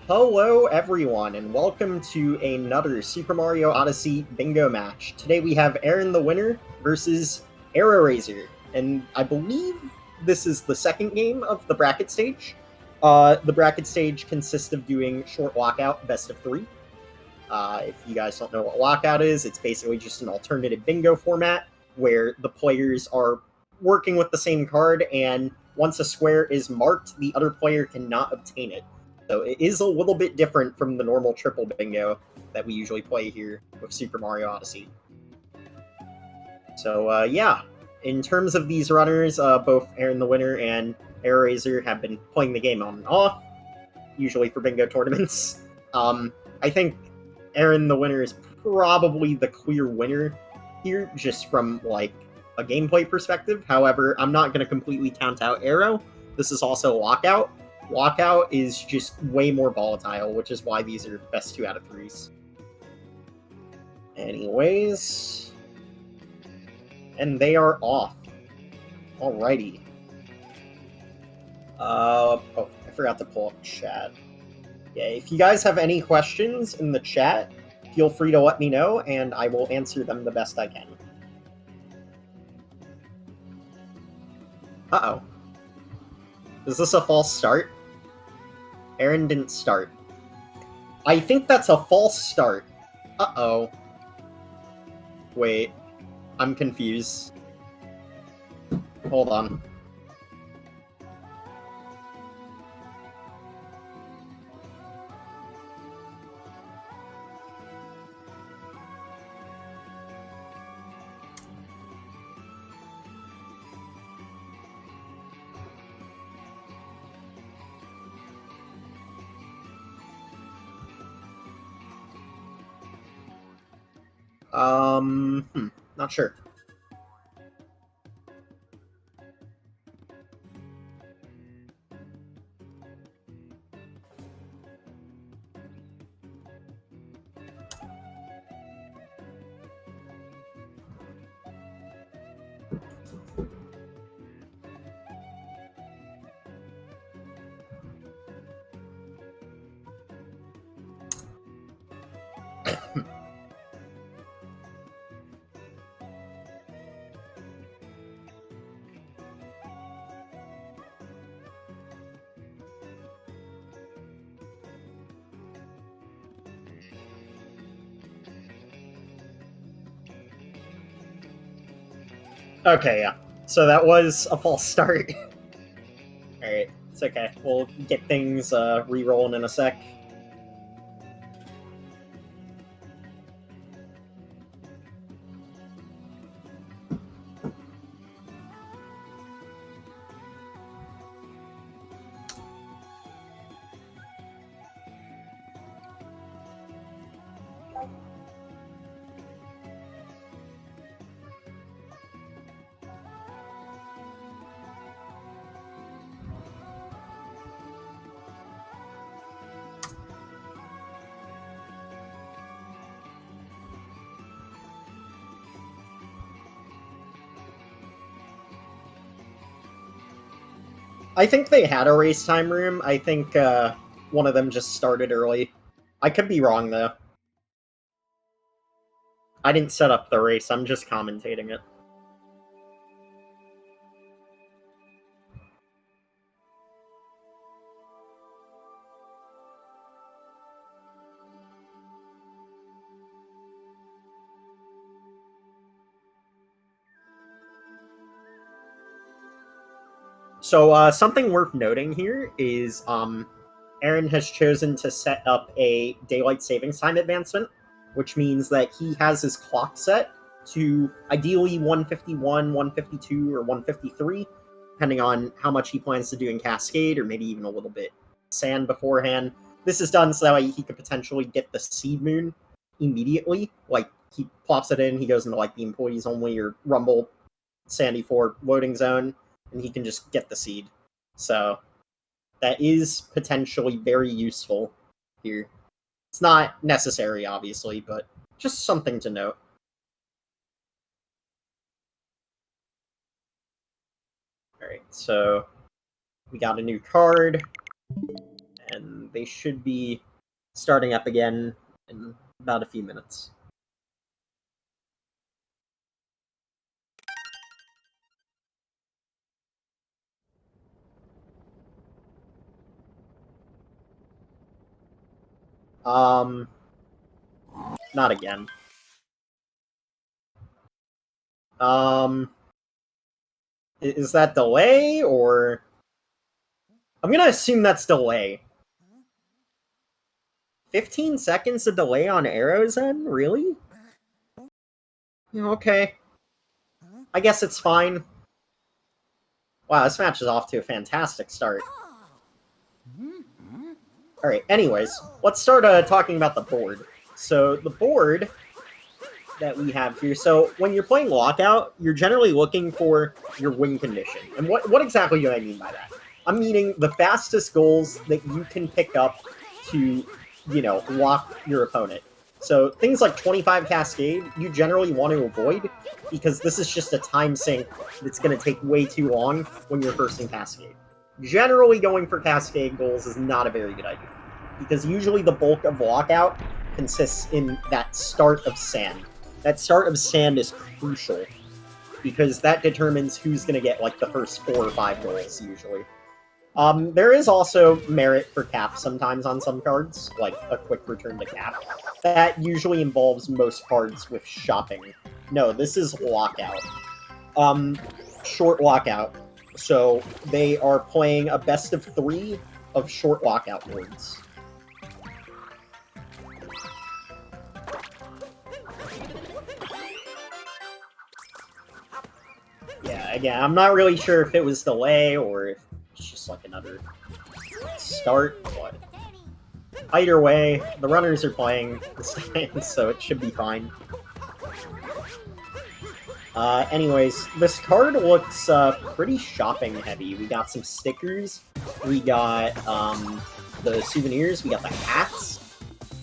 Hello everyone, and welcome to another Super Mario Odyssey bingo match. Today we have Aaron the Winner versus AeroRaiser, and I believe this is the second game of the bracket stage. The bracket stage consists of doing short lockout, best of three. If you guys don't know what lockout is, it's basically just an alternative bingo format where the players are working with the same card, and once a square is marked, the other player cannot obtain it. So it is a little bit different from the normal triple bingo that we usually play here with Super Mario Odyssey. So yeah, in terms of these runners, both Aaron the Winner and AeroRaiser have been playing the game on and off, usually for bingo tournaments. I think Aaron the Winner is probably the clear winner here, just from like a gameplay perspective. However, I'm not going to completely count out Aero. This is also lockout. Lockout is just way more volatile, which is why these are best 2 out of 3s. Anyways, and they are off. Alrighty. Oh, I forgot to pull up chat. Yeah, if you guys have any questions in the chat, feel free to let me know, and I will answer them the best I can. Uh-oh. Is this a false start? Aaron didn't start. I think that's a false start. Uh-oh. Wait. I'm confused. Hold on. Not sure. Okay, yeah. So that was a false start. Alright, it's okay. We'll get things re-rolling in a sec. I think they had a race time room. I think one of them just started early. I could be wrong, though. I didn't set up the race, I'm just commentating it. So something worth noting here is Aaron has chosen to set up a daylight savings time advancement, which means that he has his clock set to ideally 151, 152, or 153, depending on how much he plans to do in Cascade, or maybe even a little bit sand beforehand. This is done so that way he could potentially get the Seed Moon immediately. Like, he plops it in, he goes into like the Employees Only or Rumble Sandy 4 loading zone, and he can just get the seed. So that is potentially very useful here. It's not necessary, obviously, but just something to note. Alright, so we got a new card, and they should be starting up again in about a few minutes. Not again. Is that delay, or... I'm gonna assume that's delay. 15 seconds of delay on Arrow's end? Really? Okay. I guess it's fine. Wow, this match is off to a fantastic start. Alright, anyways, let's start talking about the board. So, the board that we have here, so when you're playing Lockout, you're generally looking for your win condition. And what exactly do I mean by that? I'm meaning the fastest goals that you can pick up to, you know, lock your opponent. So things like 25 Cascade, you generally want to avoid, because this is just a time sink that's going to take way too long when you're first in Cascade. Generally going for Cascade goals is not a very good idea, because usually the bulk of Lockout consists in that start of sand. That start of sand is crucial, because that determines who's going to get, like, the first 4 or 5 goals, usually. There is also merit for cap sometimes on some cards, like a quick return to cap. That usually involves most cards with shopping. No, this is Lockout. Short Lockout. So they are playing a best of 3 of short Lockout boards. Yeah, again, I'm not really sure if it was delay or if it's just like another start, but either way, the runners are playing this time, so it should be fine. Anyways, this card looks pretty shopping heavy. We got some stickers, we got the souvenirs, we got the hats.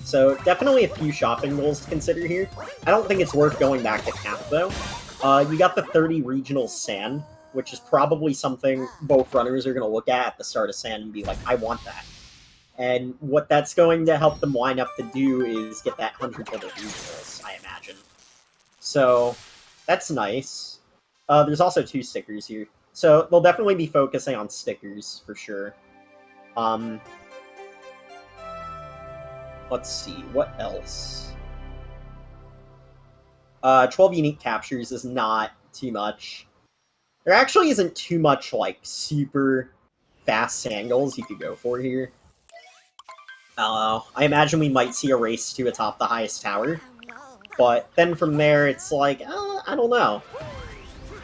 So definitely a few shopping goals to consider here. I don't think it's worth going back to cap, though. You got the 30 regional sand, which is probably something both runners are going to look at the start of sand and be like, I want that. And what that's going to help them line up to do is get that 100 level regionals, I imagine. So, that's nice. There's also 2 stickers here. So, they'll definitely be focusing on stickers, for sure. Let's see, what else? 12 unique captures is not too much. There actually isn't too much, like, super fast sand goals you could go for here. I imagine we might see a race to atop the highest tower. But then from there, it's like, I don't know.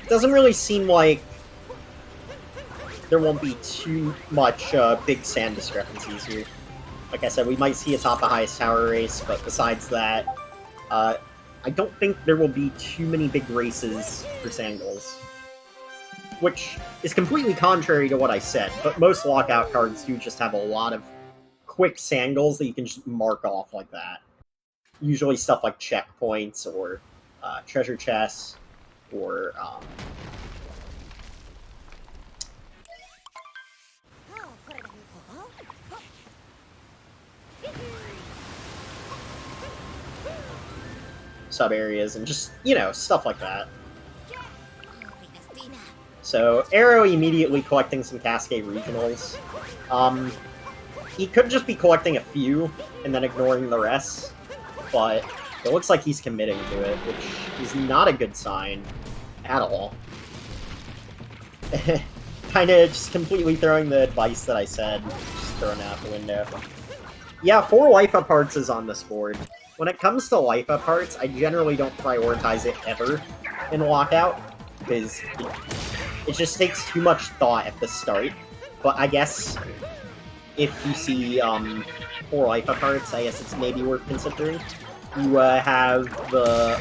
It doesn't really seem like there won't be too much big sand discrepancies here. Like I said, we might see atop the highest tower race, but besides that, I don't think there will be too many big races for sand goals. Which is completely contrary to what I said, but most Lockout cards do just have a lot of quick sand goals that you can just mark off like that. Usually stuff like checkpoints, or treasure chests, or sub-areas, and just, you know, stuff like that. So, Arrow immediately collecting some Cascade Regionals. He could just be collecting a few, and then ignoring the rest, but it looks like he's committing to it, which is not a good sign at all. Kinda just completely throwing the advice that I said, just throwing it out the window. Yeah, 4 life up hearts is on this board. When it comes to life up hearts, I generally don't prioritize it ever in Lockout, because it just takes too much thought at the start. But I guess if you see 4 life up hearts, I guess it's maybe worth considering. You have the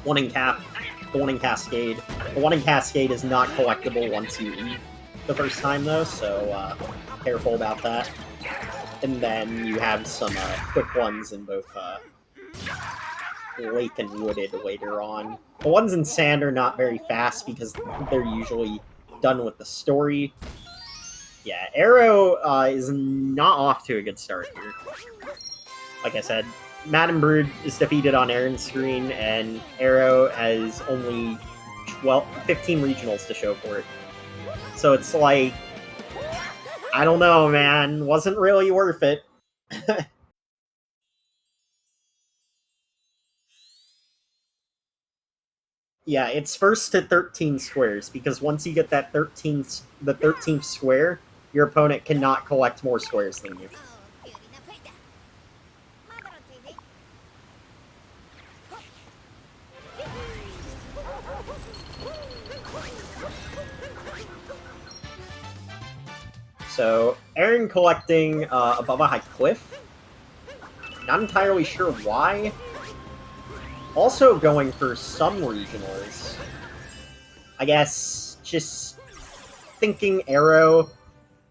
one in Cascade. The one in Cascade is not collectible once you leave the first time, though, so careful about that. And then you have some quick ones in both Lake and Wooded later on. The ones in Sand are not very fast because they're usually done with the story. Yeah, Aero is not off to a good start here. Like I said, Madden Brood is defeated on Aaron's screen, and Aero has only 15 regionals to show for it. So it's like, I don't know, man. Wasn't really worth it. Yeah, it's first to 13 squares, because once you get that the 13th square, your opponent cannot collect more squares than you. So, Aaron collecting above a high cliff. Not entirely sure why. Also going for some regionals. I guess just thinking Aero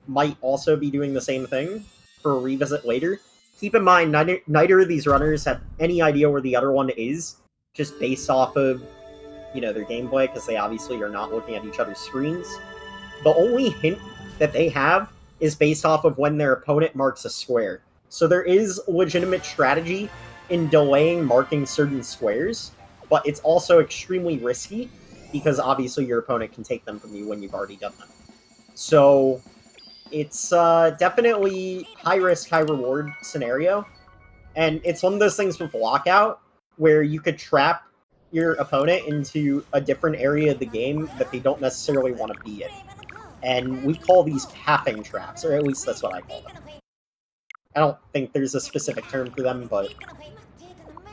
might also be doing the same thing for a revisit later. Keep in mind, neither of these runners have any idea where the other one is, just based off of, their gameplay, because they obviously are not looking at each other's screens. The only hint that they have is based off of when their opponent marks a square. So there is legitimate strategy in delaying marking certain squares, but it's also extremely risky, because obviously your opponent can take them from you when you've already done them. So it's definitely high-risk, high-reward scenario, and it's one of those things with Lockout where you could trap your opponent into a different area of the game that they don't necessarily want to be in. And we call these pathing traps, or at least that's what I call them. I don't think there's a specific term for them, but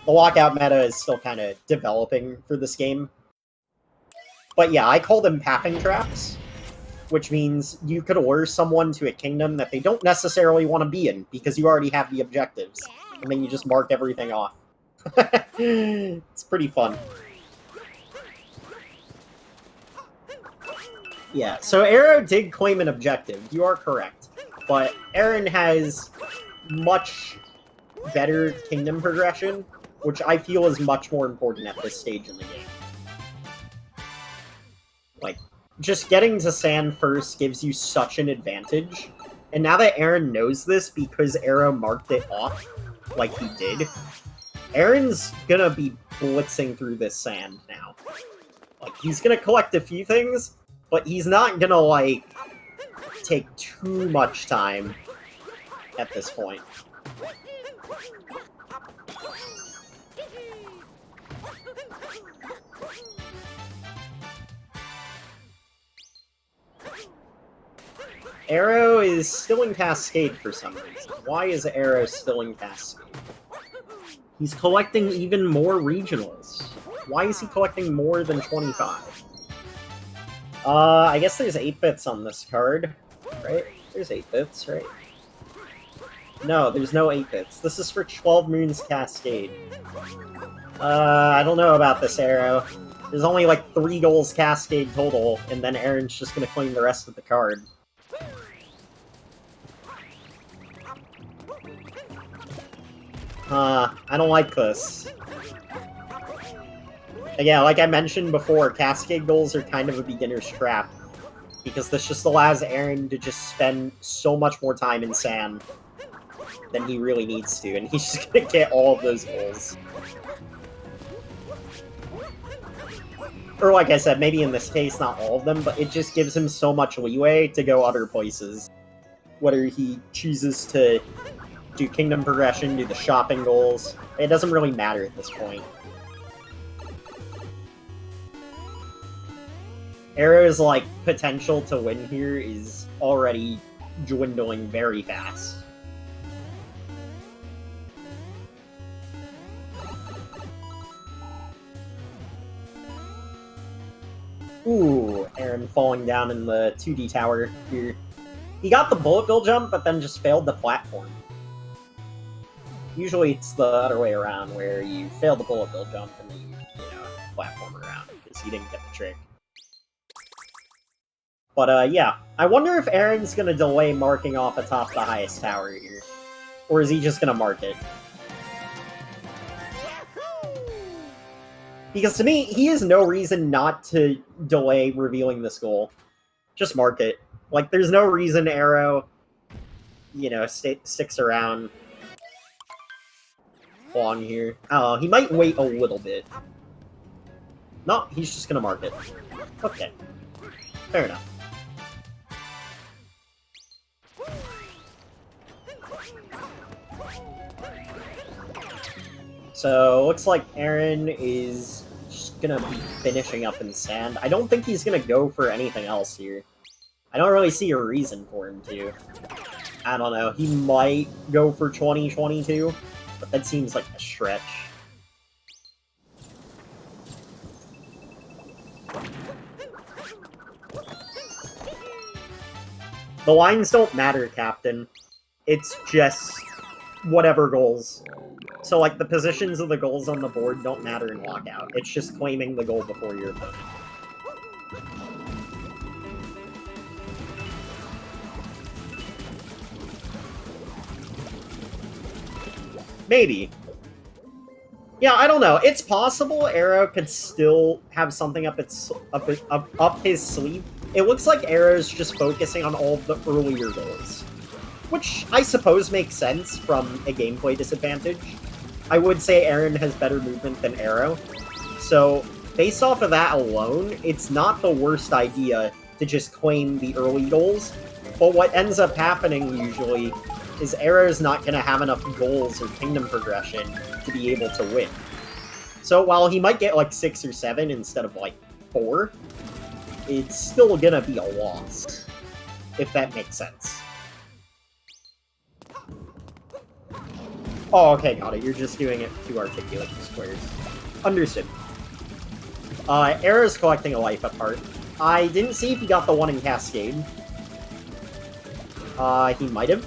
the Lockout meta is still kind of developing for this game. But yeah, I call them pathing traps, which means you could lure someone to a kingdom that they don't necessarily want to be in, because you already have the objectives, and then you just mark everything off. It's pretty fun. Yeah, so Aero did claim an objective, you are correct. But Aaron has much better kingdom progression, which I feel is much more important at this stage in the game. Like, just getting to sand first gives you such an advantage. And now that Aaron knows this, because Aero marked it off like he did, Aaron's gonna be blitzing through this sand now. Like, he's gonna collect a few things, but he's not gonna, like, take too much time at this point. Aero is still in Cascade for some reason. Why is Aero still in Cascade? He's collecting even more regionals. Why is he collecting more than 25? I guess there's 8 bits on this card, right? There's 8 bits, right? No, there's no 8 bits. This is for 12 Moons Cascade. I don't know about this, Aero. There's only like 3 goals Cascade total, and then Aaron's just gonna claim the rest of the card. I don't like this. Again, like I mentioned before, Cascade goals are kind of a beginner's trap, because this just allows Aaron to just spend so much more time in sand than he really needs to, and he's just gonna get all of those goals. Or like I said, maybe in this case, not all of them, but it just gives him so much leeway to go other places. Whether he chooses to do kingdom progression, do the shopping goals, it doesn't really matter at this point. Aero's, like, potential to win here is already dwindling very fast. Ooh, Aaron falling down in the 2D tower here. He got the bullet bill jump, but then just failed the platform. Usually it's the other way around, where you fail the bullet bill jump and then you platform around, because he didn't get the trick. But, yeah. I wonder if Aaron's gonna delay marking off atop the highest tower here. Or is he just gonna mark it? Because to me, he has no reason not to delay revealing this goal. Just mark it. Like, there's no reason Arrow, sticks around long here. Oh, he might wait a little bit. No, he's just gonna mark it. Okay. Fair enough. So, looks like Aaron is just gonna be finishing up in sand. I don't think he's gonna go for anything else here. I don't really see a reason for him to. I don't know. He might go for 2022, but that seems like a stretch. The lines don't matter, Captain. It's just whatever goals. So, like, the positions of the goals on the board don't matter in lockout. It's just claiming the goal before your opponent. Maybe. Yeah, I don't know. It's possible Arrow could still have something up his sleeve. It looks like Arrow's just focusing on all of the earlier goals, which I suppose makes sense from a gameplay disadvantage. I would say Aaron has better movement than Arrow, so based off of that alone, it's not the worst idea to just claim the early goals. But what ends up happening usually is Arrow's not going to have enough goals or kingdom progression to be able to win. So while he might get like 6 or 7 instead of like 4, it's still going to be a loss, if that makes sense. Oh, okay, got it. You're just doing it to articulate the squares. Understood. Arrow's collecting a life apart. I didn't see if he got the one in Cascade. He might have.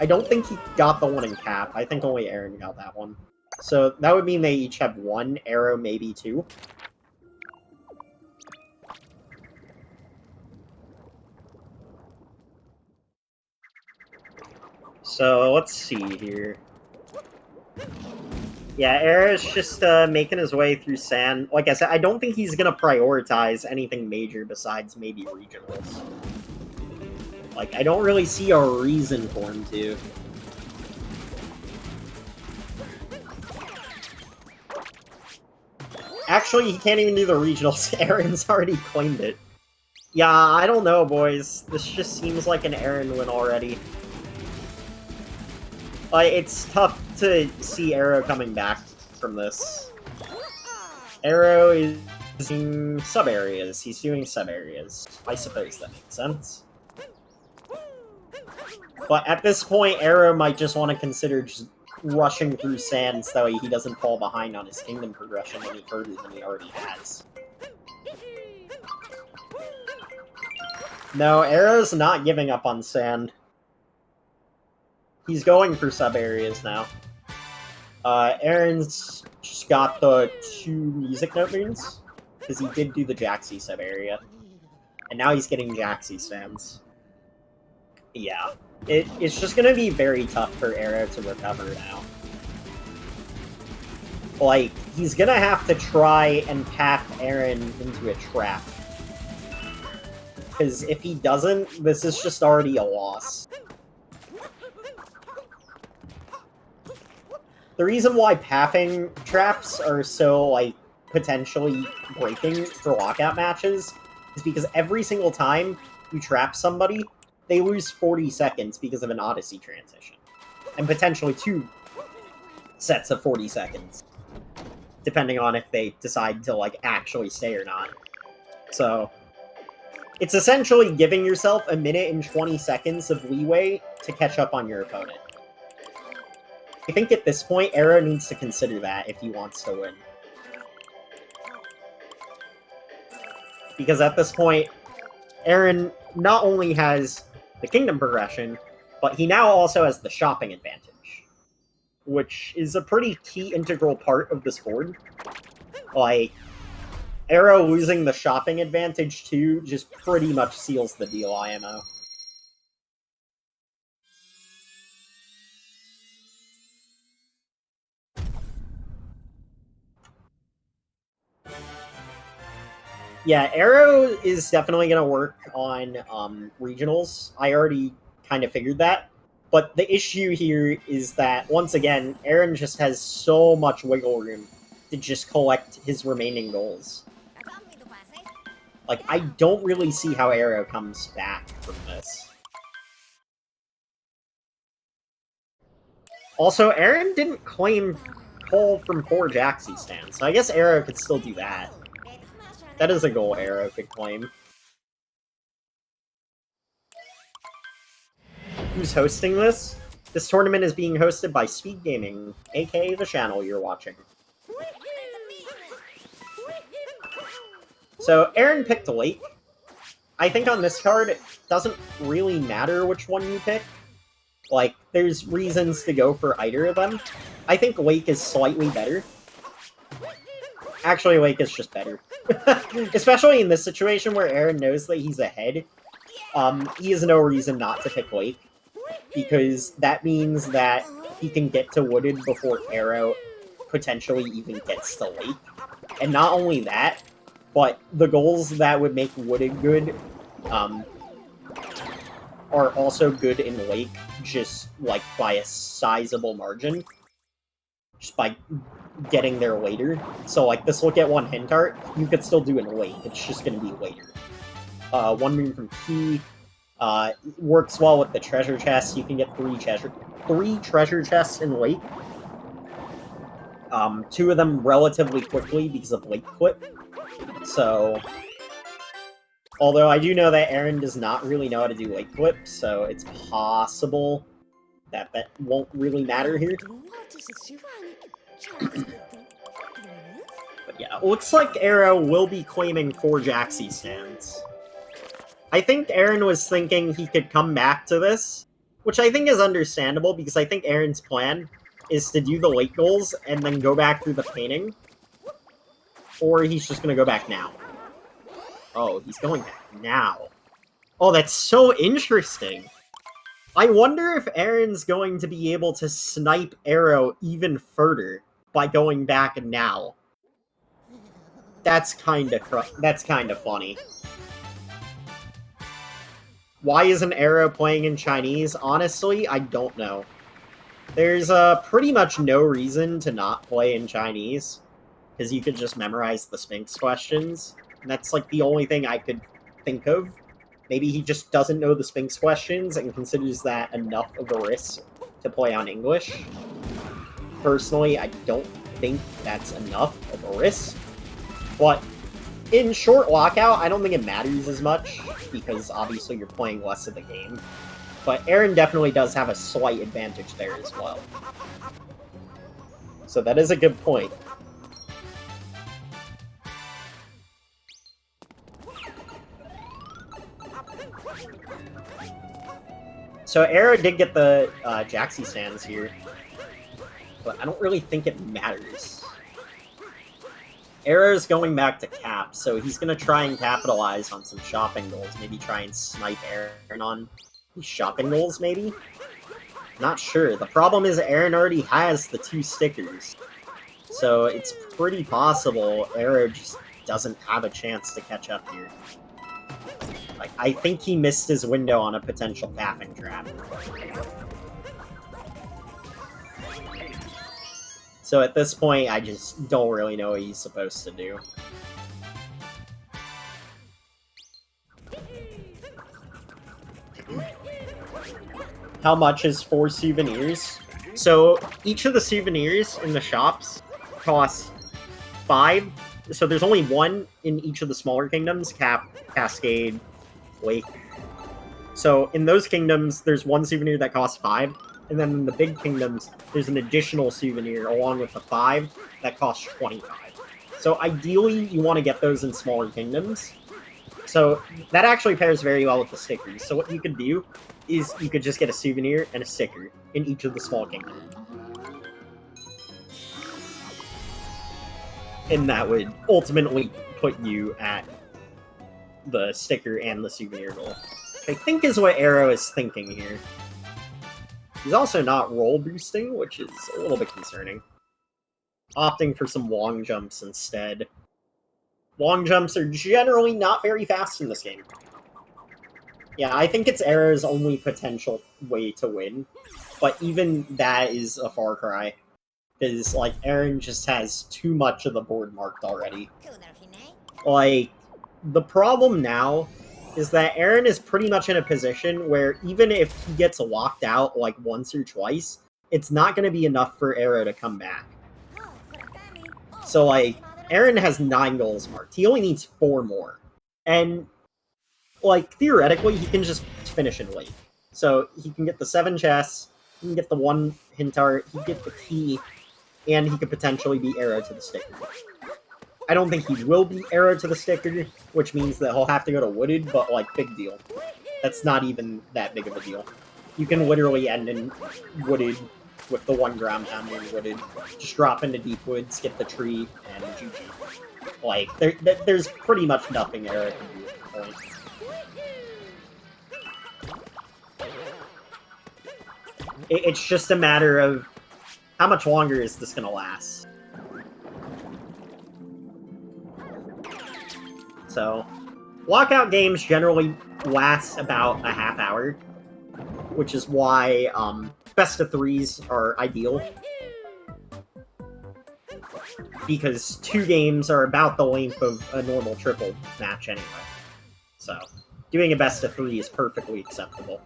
I don't think he got the one in Cap. I think only Aaron got that one. So that would mean they each have 1, Arrow maybe 2. So let's see here. Yeah, Arrow's just making his way through sand. Like I said, I don't think he's going to prioritize anything major besides maybe regionals. Like, I don't really see a reason for him to. Actually, he can't even do the regionals. Aaron's already claimed it. Yeah, I don't know, boys. This just seems like an Aaron win already. It's tough to see Arrow coming back from this. Arrow is in sub-areas. He's doing sub-areas. I suppose that makes sense. But at this point, Arrow might just want to consider just rushing through sand so that he doesn't fall behind on his kingdom progression any further than he already has. No, Arrow's not giving up on sand. He's going for sub-areas now. Aaron's just got the 2 music note moons, because he did do the Jaxie sub-area. And now he's getting Jaxie stands. Yeah. It's just gonna be very tough for Arrow to recover now. Like, he's gonna have to try and path Aaron into a trap. Because if he doesn't, this is just already a loss. The reason why pathing traps are so, like, potentially breaking for lockout matches is because every single time you trap somebody, they lose 40 seconds because of an Odyssey transition. And potentially 2 sets of 40 seconds. Depending on if they decide to, like, actually stay or not. So, it's essentially giving yourself a minute and 20 seconds of leeway to catch up on your opponent. I think at this point, Arrow needs to consider that if he wants to win. Because at this point, Aaron not only has the kingdom progression, but he now also has the shopping advantage, which is a pretty key integral part of this board. Like, Arrow losing the shopping advantage too just pretty much seals the deal, IMO. Yeah, Aero is definitely going to work on regionals. I already kind of figured that. But the issue here is that, once again, Aaron just has so much wiggle room to just collect his remaining goals. Like, I don't really see how Aero comes back from this. Also, Aaron didn't claim pull from 4 Jaxi stands, so I guess Aero could still do that. That is a goal Aero could claim. Who's hosting this? This tournament is being hosted by SpeedGaming, aka the channel you're watching. So, Aaron picked Lake. I think on this card, it doesn't really matter which one you pick. Like, there's reasons to go for either of them. I think Lake is slightly better. Actually, Lake is just better. Especially in this situation where Aaron knows that he's ahead. He has no reason not to pick Lake. Because that means that he can get to Wooded before Aero potentially even gets to Lake. And not only that, but the goals that would make Wooded good are also good in Lake, just, like, by a sizable margin. Just by getting there later. So, like, this will get 1 hint art, you could still do in Lake, it's just gonna be later. 1 move from Key, works well with the treasure chests, you can get 3 treasure chests in Lake. 2 of them relatively quickly because of Lake Clip. So, although I do know that Aaron does not really know how to do Lake Clip, so it's possible that that won't really matter here. But yeah, it looks like Aero will be claiming 4 Jaxi stands. I think Aaron was thinking he could come back to this, which I think is understandable, because I think Aaron's plan is to do the late goals and then go back through the painting. Or he's just going to go back now. Oh, he's going back now. Oh, that's so interesting. I wonder if Aaron's going to be able to snipe Aero even further by going back now. That's kind of funny. Why isn't Aero playing in Chinese? Honestly, I don't know. There's pretty much no reason to not play in Chinese, because you could just memorize the Sphinx questions. And that's, like, the only thing I could think of. Maybe he just doesn't know the Sphinx questions and considers that enough of a risk to play on English. Personally, I don't think that's enough of a risk. But in short lockout, I don't think it matters as much, because obviously you're playing less of the game. But Aaron definitely does have a slight advantage there as well. So that is a good point. So Aero did get the Jaxi stands here, but I don't really think it matters. Aero's going back to cap, so he's going to try and capitalize on some shopping goals. Maybe try and snipe Aaron on these shopping goals, maybe? Not sure. The problem is Aaron already has the 2 stickers. So it's pretty possible Aero just doesn't have a chance to catch up here. Like, I think he missed his window on a potential capping trap. So at this point, I just don't really know what he's supposed to do. How much is 4 souvenirs? So each of the souvenirs in the shops costs 5. So there's only 1 in each of the smaller kingdoms, Cap, Cascade, Lake. So in those kingdoms, there's 1 souvenir that costs 5. And then in the big kingdoms, there's an additional souvenir along with the 5 that costs 25. So ideally, you want to get those in smaller kingdoms. So that actually pairs very well with the stickers. So what you could do is you could just get a souvenir and a sticker in each of the small kingdoms. And that would ultimately put you at the sticker and the souvenir goal. Which I think is what Aero is thinking here. He's also not roll boosting, which is a little bit concerning. Opting for some long jumps instead. long jumps are generally not very fast in this game. Yeah, I think it's Aero's only potential way to win, but even that is a far cry. Because, like, Aaron just has too much of the board marked already. Like, the problem now is that Aaron is pretty much in a position where even if he gets locked out, like, once or twice, it's not going to be enough for Aero to come back. So, like, Aaron has 9 goals marked. He only needs 4 more. And, like, theoretically, he can just finish and wait. So, he can get the 7 chests, he can get the 1 hint art, he can get the key, and he could potentially be Aero to the sticker. I don't think he will be Aero to the sticker, which means that he'll have to go to Wooded, but, like, big deal. That's not even that big of a deal. You can literally end in Wooded with the 1 ground pound in Wooded. Just drop into Deep Woods, get the tree, and GG. Like, there's pretty much nothing Aero can do at this point. It's just a matter of how much longer is this gonna last? So, lockout games generally last about a half hour, which is why best of 3s are ideal. Because 2 games are about the length of a normal triple match anyway. So, doing a best of 3 is perfectly acceptable.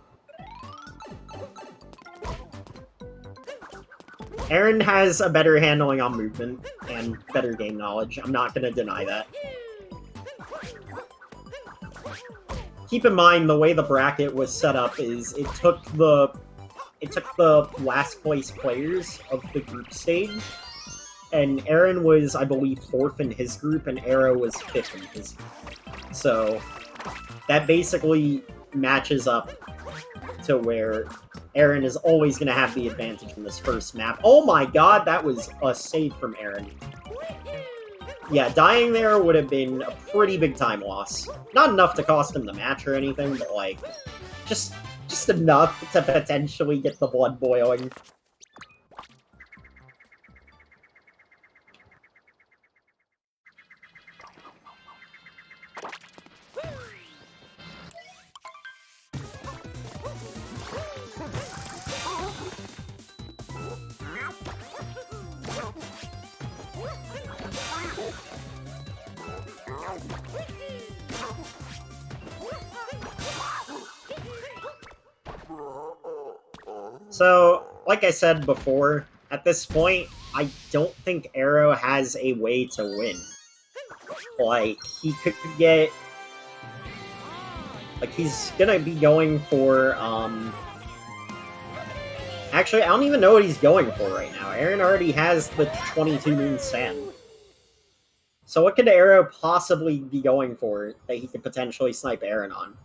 Aaron has a better handling on movement and better game knowledge. I'm not going to deny that. Keep in mind, the way the bracket was set up is it took the last place players of the group stage, and Aaron was, I believe, 4th in his group, and Aero was 5th in his group. So that basically matches up to where Aaron is always going to have the advantage in this first map. Oh my god, that was a save from Aaron. Yeah, dying there would have been a pretty big time loss. Not enough to cost him the match or anything, but, like, just enough to potentially get the blood boiling. So, like I said before, at this point, I don't think Aero has a way to win. Like, he could get... Like, he's gonna be going for, Actually, I don't even know what he's going for right now. Aaron already has the 22 Moon Sand. So what could Aero possibly be going for that he could potentially snipe Aaron on?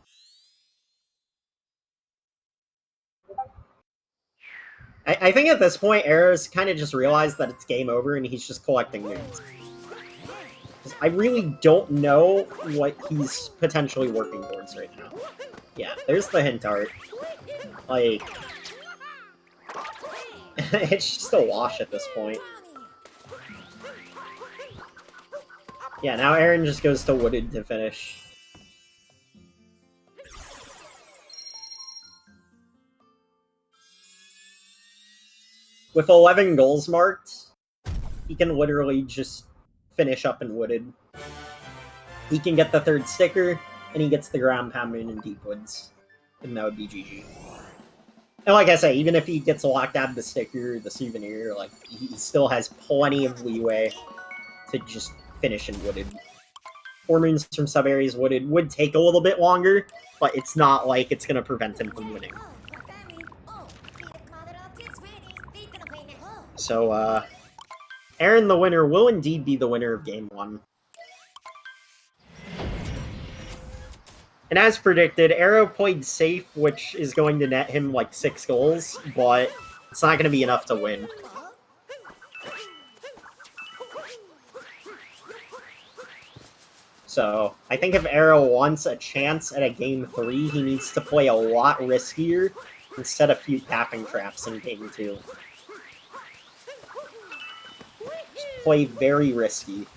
I think at this point, Aero's kind of just realized that it's game over and he's just collecting moons. I really don't know what he's potentially working towards right now. Yeah, there's the hint art. Like, it's just a wash at this point. Yeah, now Aaron just goes to Wooded to finish. With 11 goals marked, he can literally just finish up in Wooded. He can get the 3rd sticker, and he gets the ground pound moon in Deep Woods. And that would be GG. And like I say, even if he gets locked out of the sticker, the souvenir, like, he still has plenty of leeway to just finish in Wooded. 4 moons from sub-areas Wooded would take a little bit longer, but it's not like it's going to prevent him from winning. So, Aaron the winner will indeed be the winner of Game 1. And as predicted, Aero played safe, which is going to net him like 6 goals, but it's not going to be enough to win. So, I think if Aero wants a chance at a Game 3, he needs to play a lot riskier instead of few tapping traps in Game 2. Just play very risky.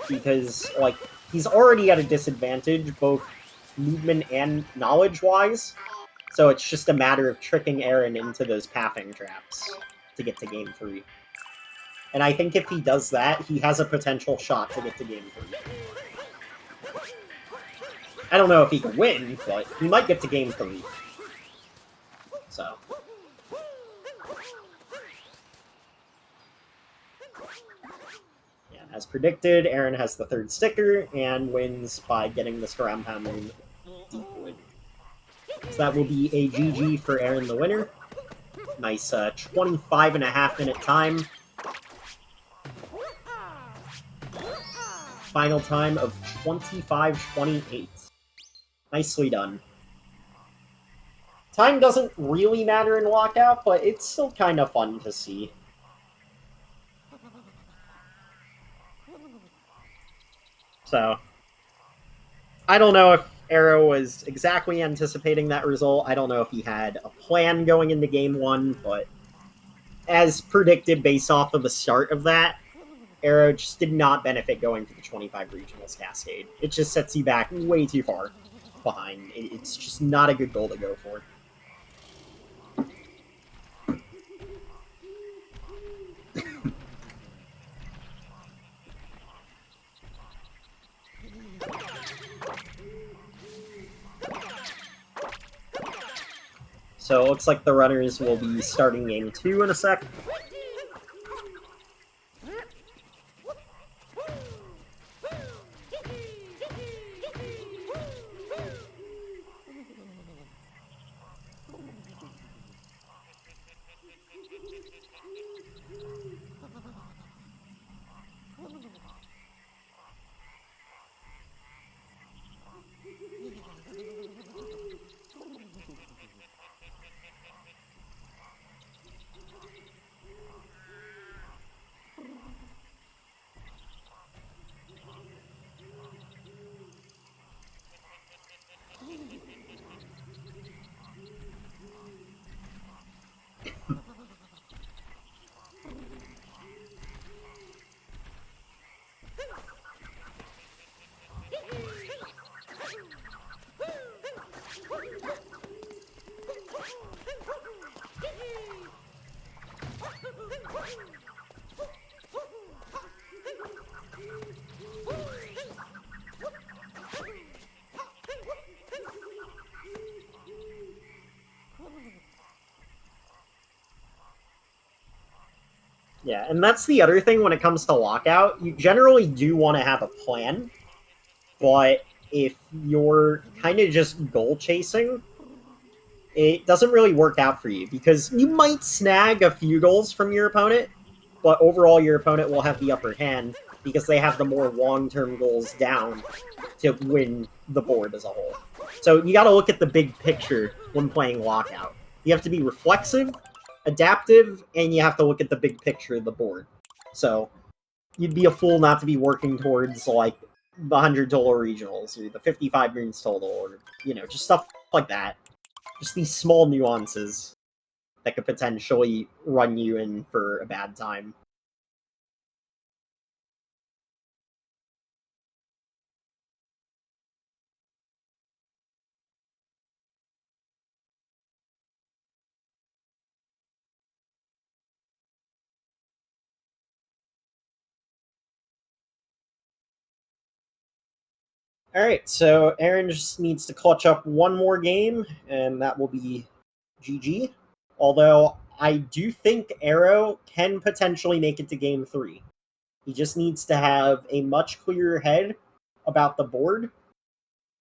because, like, he's already at a disadvantage, both movement and knowledge-wise, so it's just a matter of tricking Aaron into those pathing traps to get to Game 3. And I think if he does that, he has a potential shot to get to Game 3. I don't know if he can win, but he might get to Game 3. So. Yeah, as predicted, Aaron has the third sticker and wins by getting this ground pound in deep wood. So that will be a GG for Aaron the winner. Nice 25.5-minute time. Final time of 25:28. Nicely done. Time doesn't really matter in Lockout, but it's still kind of fun to see. So, I don't know if Arrow was exactly anticipating that result. I don't know if he had a plan going into Game 1, but as predicted based off of the start of that, Arrow just did not benefit going to the 25 Regionals Cascade. It just sets you back way too far behind. It's just not a good goal to go for. So it looks like the runners will be starting Game 2 in a sec. Yeah, and that's the other thing when it comes to Lockout. You generally do want to have a plan, but if you're kind of just goal chasing, it doesn't really work out for you, because you might snag a few goals from your opponent, but overall your opponent will have the upper hand because they have the more long-term goals down to win the board as a whole. So you got to look at the big picture when playing Lockout. You have to be reflexive, adaptive, and you have to look at the big picture of the board. So you'd be a fool not to be working towards, like, the 100 total regionals, or the 55 greens total, or, you know, just stuff like that. Just these small nuances that could potentially run you in for a bad time. Alright, so Aaron just needs to clutch up one more game, and that will be GG. Although, I do think Arrow can potentially make it to Game 3. He just needs to have a much clearer head about the board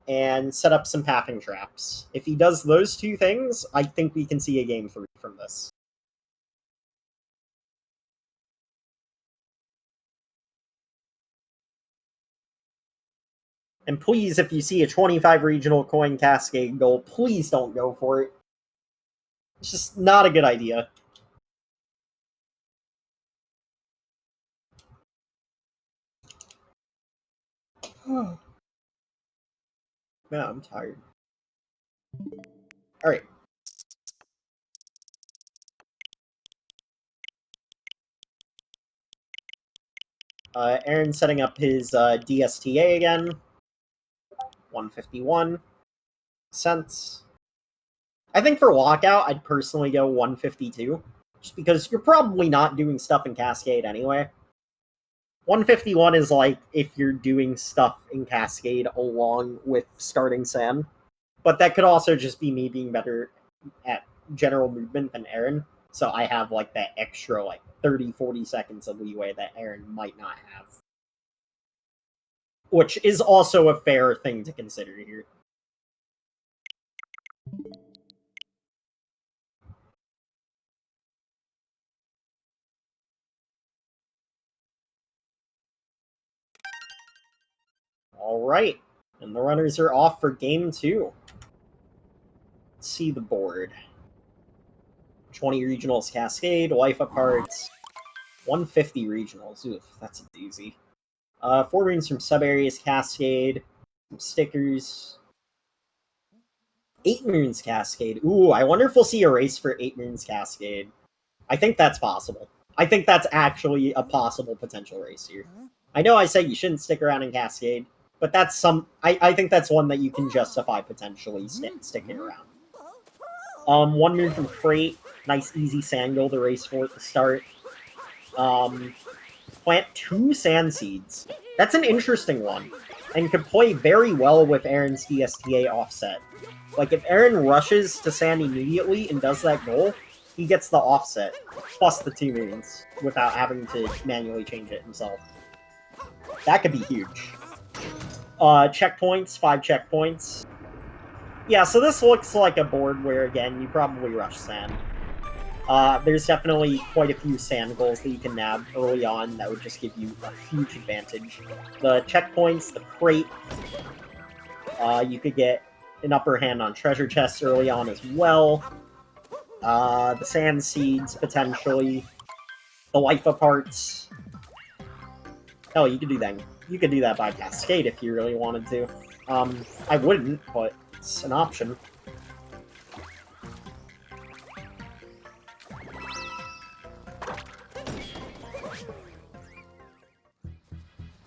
and set up some pathing traps. If he does those two things, I think we can see a Game 3 from this. And please, if you see a 25 regional coin cascade goal, please don't go for it. It's just not a good idea. Man, I'm tired. Alright. Aaron setting up his DSTA again. 151 cents. I think for lockout, I'd personally go 152, just because you're probably not doing stuff in Cascade anyway. 151 is like if you're doing stuff in Cascade along with starting sand, but that could also just be me being better at general movement than Aaron, so I have like that extra like 30-40 seconds of leeway that Aaron might not have. Which is also a fair thing to consider here. Alright, and the runners are off for game 2. Let's see the board. 20 regionals Cascade, life apart, 150 regionals. Oof, that's a doozy. 4 runes from sub-areas Cascade, some stickers. 8 runes Cascade. Ooh, I wonder if we'll see a race for 8 runes Cascade. I think that's possible. I think that's actually a possible potential race here. I know I said you shouldn't stick around in Cascade, but that's some. I think that's one that you can justify potentially sticking around. 1 move from Freight. Nice easy sand goal to race for at the start. Plant 2 sand seeds. That's an interesting one, and could play very well with Aaron's DSTA offset. Like, if Aaron rushes to sand immediately and does that goal, he gets the offset, plus the 2 moons, without having to manually change it himself. That could be huge. Checkpoints, 5 checkpoints. Yeah, so this looks like a board where, again, you probably rush sand. There's definitely quite a few sand goals that you can nab early on that would just give you a huge advantage. The checkpoints, the crate, you could get an upper hand on treasure chests early on as well. The sand seeds, potentially. The life parts. Hell, you could do that. You could do that by Cascade if you really wanted to. I wouldn't, but it's an option.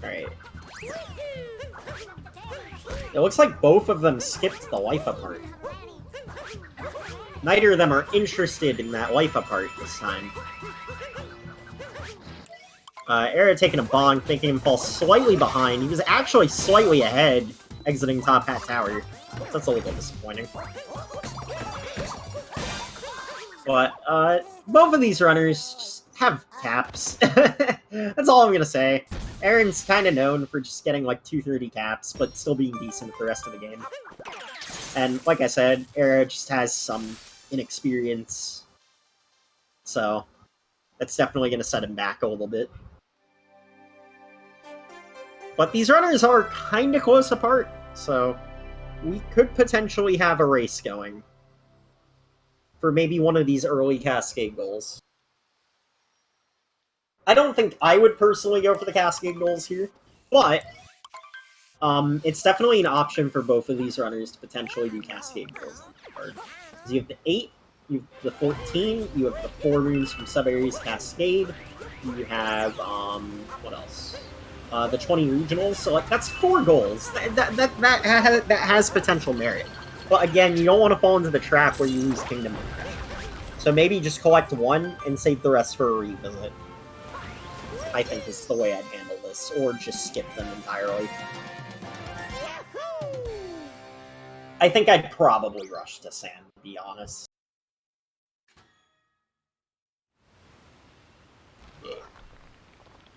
Alright. It looks like both of them skipped the life apart. Neither of them are interested in that life apart this time. Era taking a bonk, making him fall slightly behind. He was actually slightly ahead, exiting Top Hat Tower. That's a little disappointing. But, both of these runners just have caps. That's all I'm gonna say. Aaron's kind of known for just getting like 230 caps, but still being decent for the rest of the game. And like I said, Era just has some inexperience. So, that's definitely gonna set him back a little bit. But these runners are kind of close apart, so we could potentially have a race going for maybe one of these early Cascade goals. I don't think I would personally go for the Cascade goals here, but it's definitely an option for both of these runners to potentially do Cascade goals. So you have the 8, you have the 14, you have the 4 runes from sub-areas Cascade, you have, what else? The 20 regionals, so like, that's 4 goals. That has potential merit. But again, you don't want to fall into the trap where you lose Kingdom. So maybe just collect 1 and save the rest for a revisit. I think is the way I'd handle this, or just skip them entirely. I think I'd probably rush to sand, to be honest. Yeah.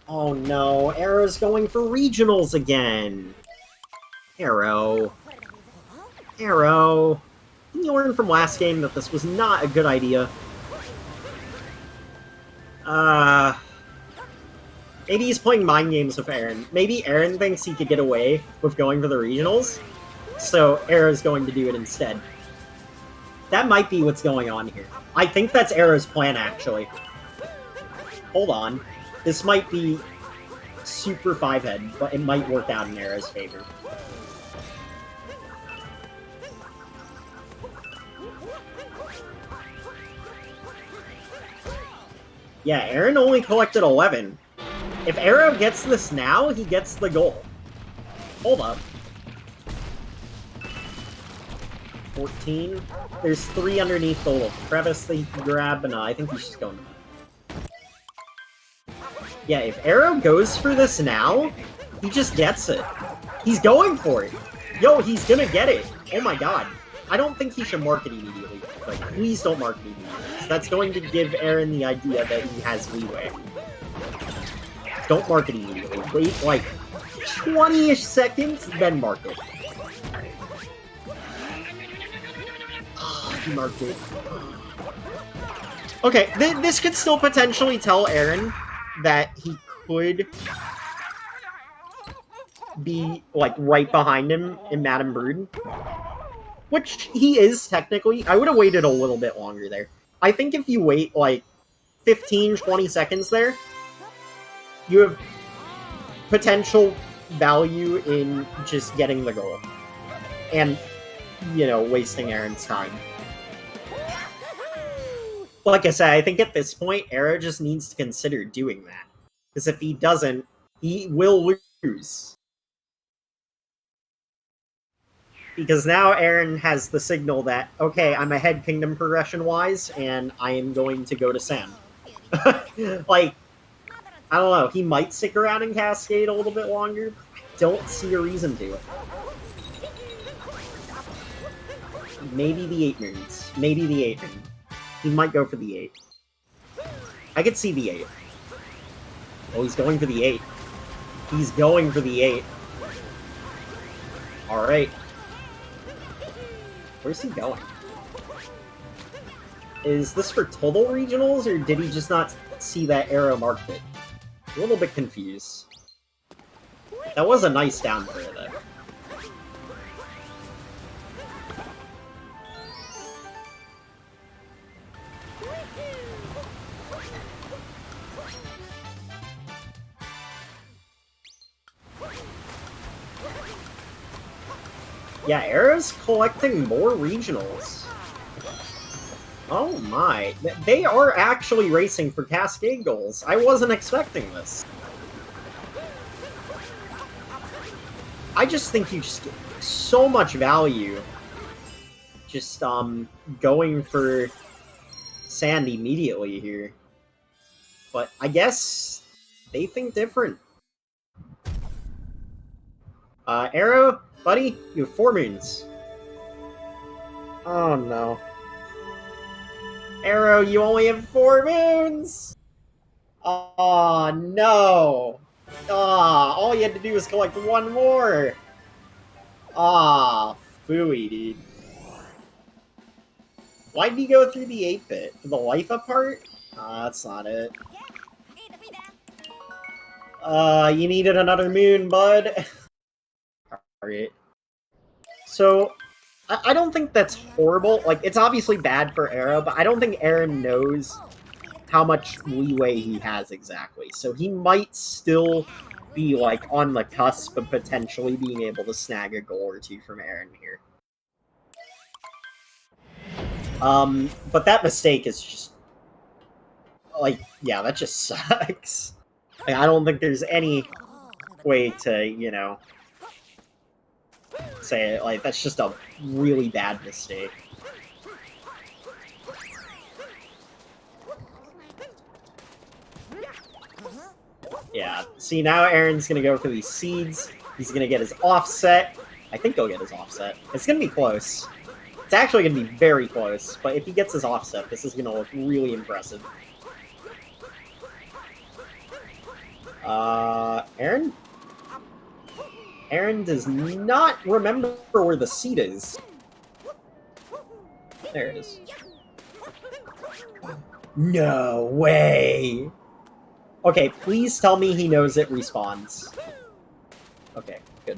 Oh no, Arrow's going for regionals again! Arrow. Arrow. Didn't you learn from last game that this was not a good idea? Maybe he's playing mind games with Aaron. Maybe Aaron thinks he could get away with going for the regionals, so Arrow's going to do it instead. That might be what's going on here. I think that's Arrow's plan, actually. Hold on. This might be super 5-head, but it might work out in Arrow's favor. Yeah, Aaron only collected 11. If Aero gets this now, he gets the goal. Hold up. 14. There's 3 underneath the little crevice that he can grab, and I think he's just going to... Yeah, if Aero goes for this now, he just gets it. He's going for it. Yo, he's gonna get it. Oh my god. I don't think he should mark it immediately. Like, please don't mark it immediately. That's going to give Aaron the idea that he has leeway. Don't mark it immediately. Wait, like, 20-ish seconds, then mark it. Oh, he marked it. Okay, this could still potentially tell Aaron that he could be, like, right behind him in Madame Brood. Which he is, technically. I would have waited a little bit longer there. I think if you wait, like, 15, 20 seconds there, you have potential value in just getting the goal. And, you know, wasting Aaron's time. Like I said, I think at this point, Aero just needs to consider doing that. Because if he doesn't, he will lose. Because now Aaron has the signal that, okay, I'm ahead kingdom progression-wise, and I am going to go to Sam. Like, I don't know, he might stick around in Cascade a little bit longer. I don't see a reason to. Maybe the 8 moons. Maybe the 8 moon. He might go for the 8. I could see the 8. Oh, he's going for the 8. He's going for the 8. Alright. Where's he going? Is this for total regionals, or did he just not see that Aero marked it? A little bit confused. That was a nice down throw, though. Yeah, Aero's collecting more regionals. Oh my. They are actually racing for Cascade goals. I wasn't expecting this. I just think you just get so much value just going for Sand immediately here. But I guess they think different. Aero, buddy, you have 4 moons. Oh no. Aero, you only have 4 moons! Oh no! All you had to do was collect 1 more! Phooey, dude. Why did he go through the 8-bit? For the life up part? That's not it. You needed another moon, bud. Alright. So, I don't think that's horrible. Like, it's obviously bad for Aero, but I don't think Aaron knows how much leeway he has exactly. So he might still be, like, on the cusp of potentially being able to snag a goal or 2 from Aaron here. But that mistake is just... like, yeah, that just sucks. Like, I don't think there's any way to, you know, say it. Like, that's just a really bad mistake. Yeah, see, now Aaron's gonna go for these seeds. He's gonna get his offset. I think he'll get his offset. It's gonna be close. It's actually gonna be very close, but if he gets his offset, this is gonna look really impressive. Aaron? Aaron does not remember where the seat is. There it is. No way! Okay, please tell me he knows it respawns. Okay, good.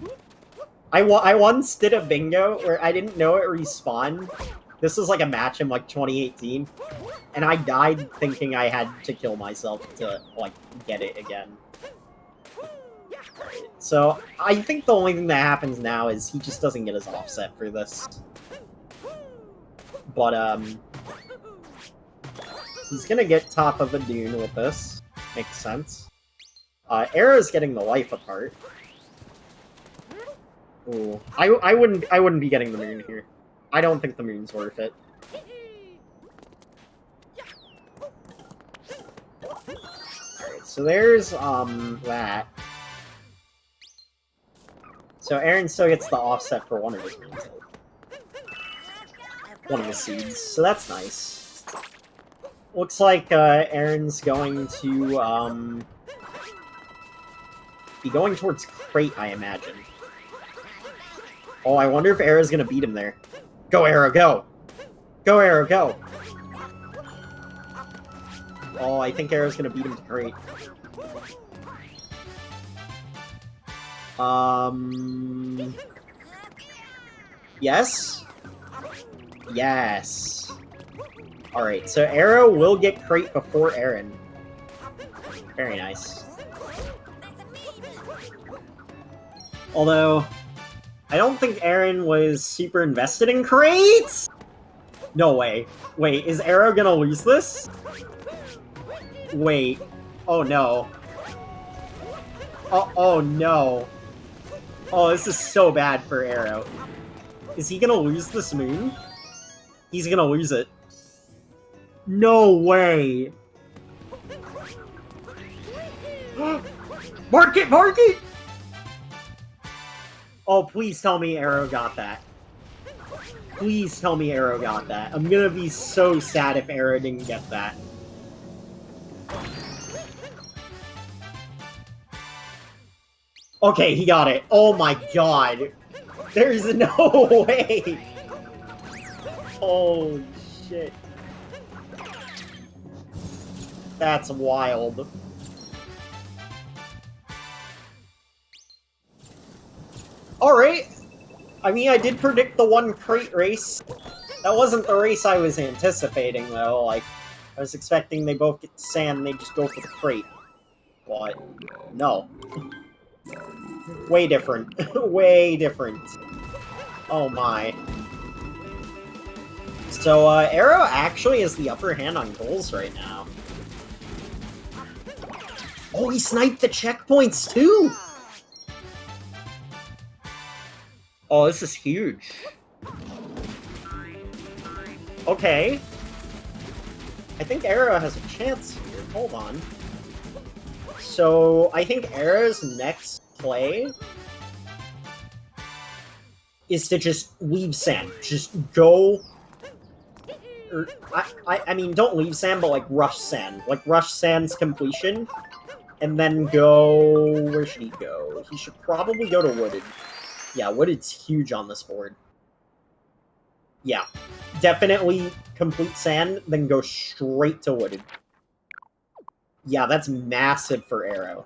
I once did a bingo where I didn't know it respawned. This was like a match in like 2018. And I died thinking I had to kill myself to like get it again. So I think the only thing that happens now is he just doesn't get his offset for this. But he's gonna get top of a dune with this. Makes sense. Arrow's getting the life apart. Ooh, I wouldn't be getting the moon here. I don't think the moon's worth it. Alright, so there's that. So Aaron still gets the offset for one of his moons. One of his seeds, so that's nice. Looks like Aaron's going to be going towards crate, I imagine. Oh, I wonder if Arrow's gonna beat him there. Go, Arrow, go! Go, Arrow, go! Oh, I think Arrow's gonna beat him to crate. Yes? Yes. Alright, so Arrow will get crate before Aaron. Very nice. Although, I don't think Aaron was super invested in crates? No way. Wait, is Arrow gonna lose this? Wait. Oh no. Oh no. Oh, this is so bad for Arrow. Is he gonna lose this moon? He's gonna lose it. No way! Mark it! Mark it! Oh, please tell me Arrow got that. Please tell me Arrow got that. I'm gonna be so sad if Arrow didn't get that. Okay, he got it. Oh my god. There's no way. Oh shit. That's wild. Alright. I mean, I did predict the one crate race. That wasn't the race I was anticipating, though. Like, I was expecting they both get sand and they just go for the crate. But, no. Way different. Way different. Oh my. So, Arrow actually has the upper hand on goals right now. Oh, he sniped the checkpoints, too! Oh, this is huge. Okay. I think Arrow has a chance here. Hold on. So, I think Arrow's next play is to just leave sand. Just go... I mean, don't leave sand, but, like, rush sand. Like, rush sand's completion. And then go... Where should he go? He should probably go to Wooded. Yeah, Wooded's huge on this board. Yeah. Definitely complete sand, then go straight to Wooded. Yeah, that's massive for Arrow.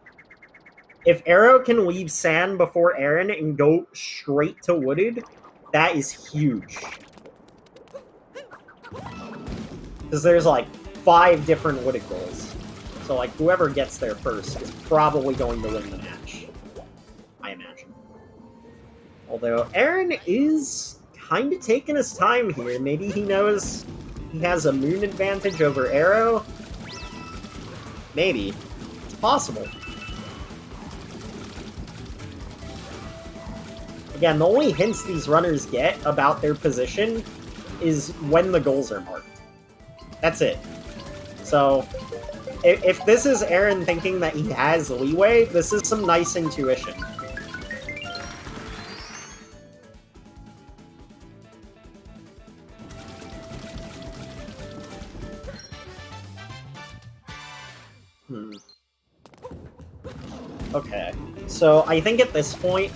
If Arrow can leave sand before Aaron and go straight to Wooded, that is huge. Because there's like 5 different Wooded goals. So like whoever gets there first is probably going to win the match. I imagine. Although Aaron is kind of taking his time here. Maybe he knows he has a moon advantage over Arrow. Maybe. It's possible. Again, the only hints these runners get about their position is when the goals are marked. That's it. So, if this is Aaron thinking that he has leeway, this is some nice intuition. Okay, so I think at this point,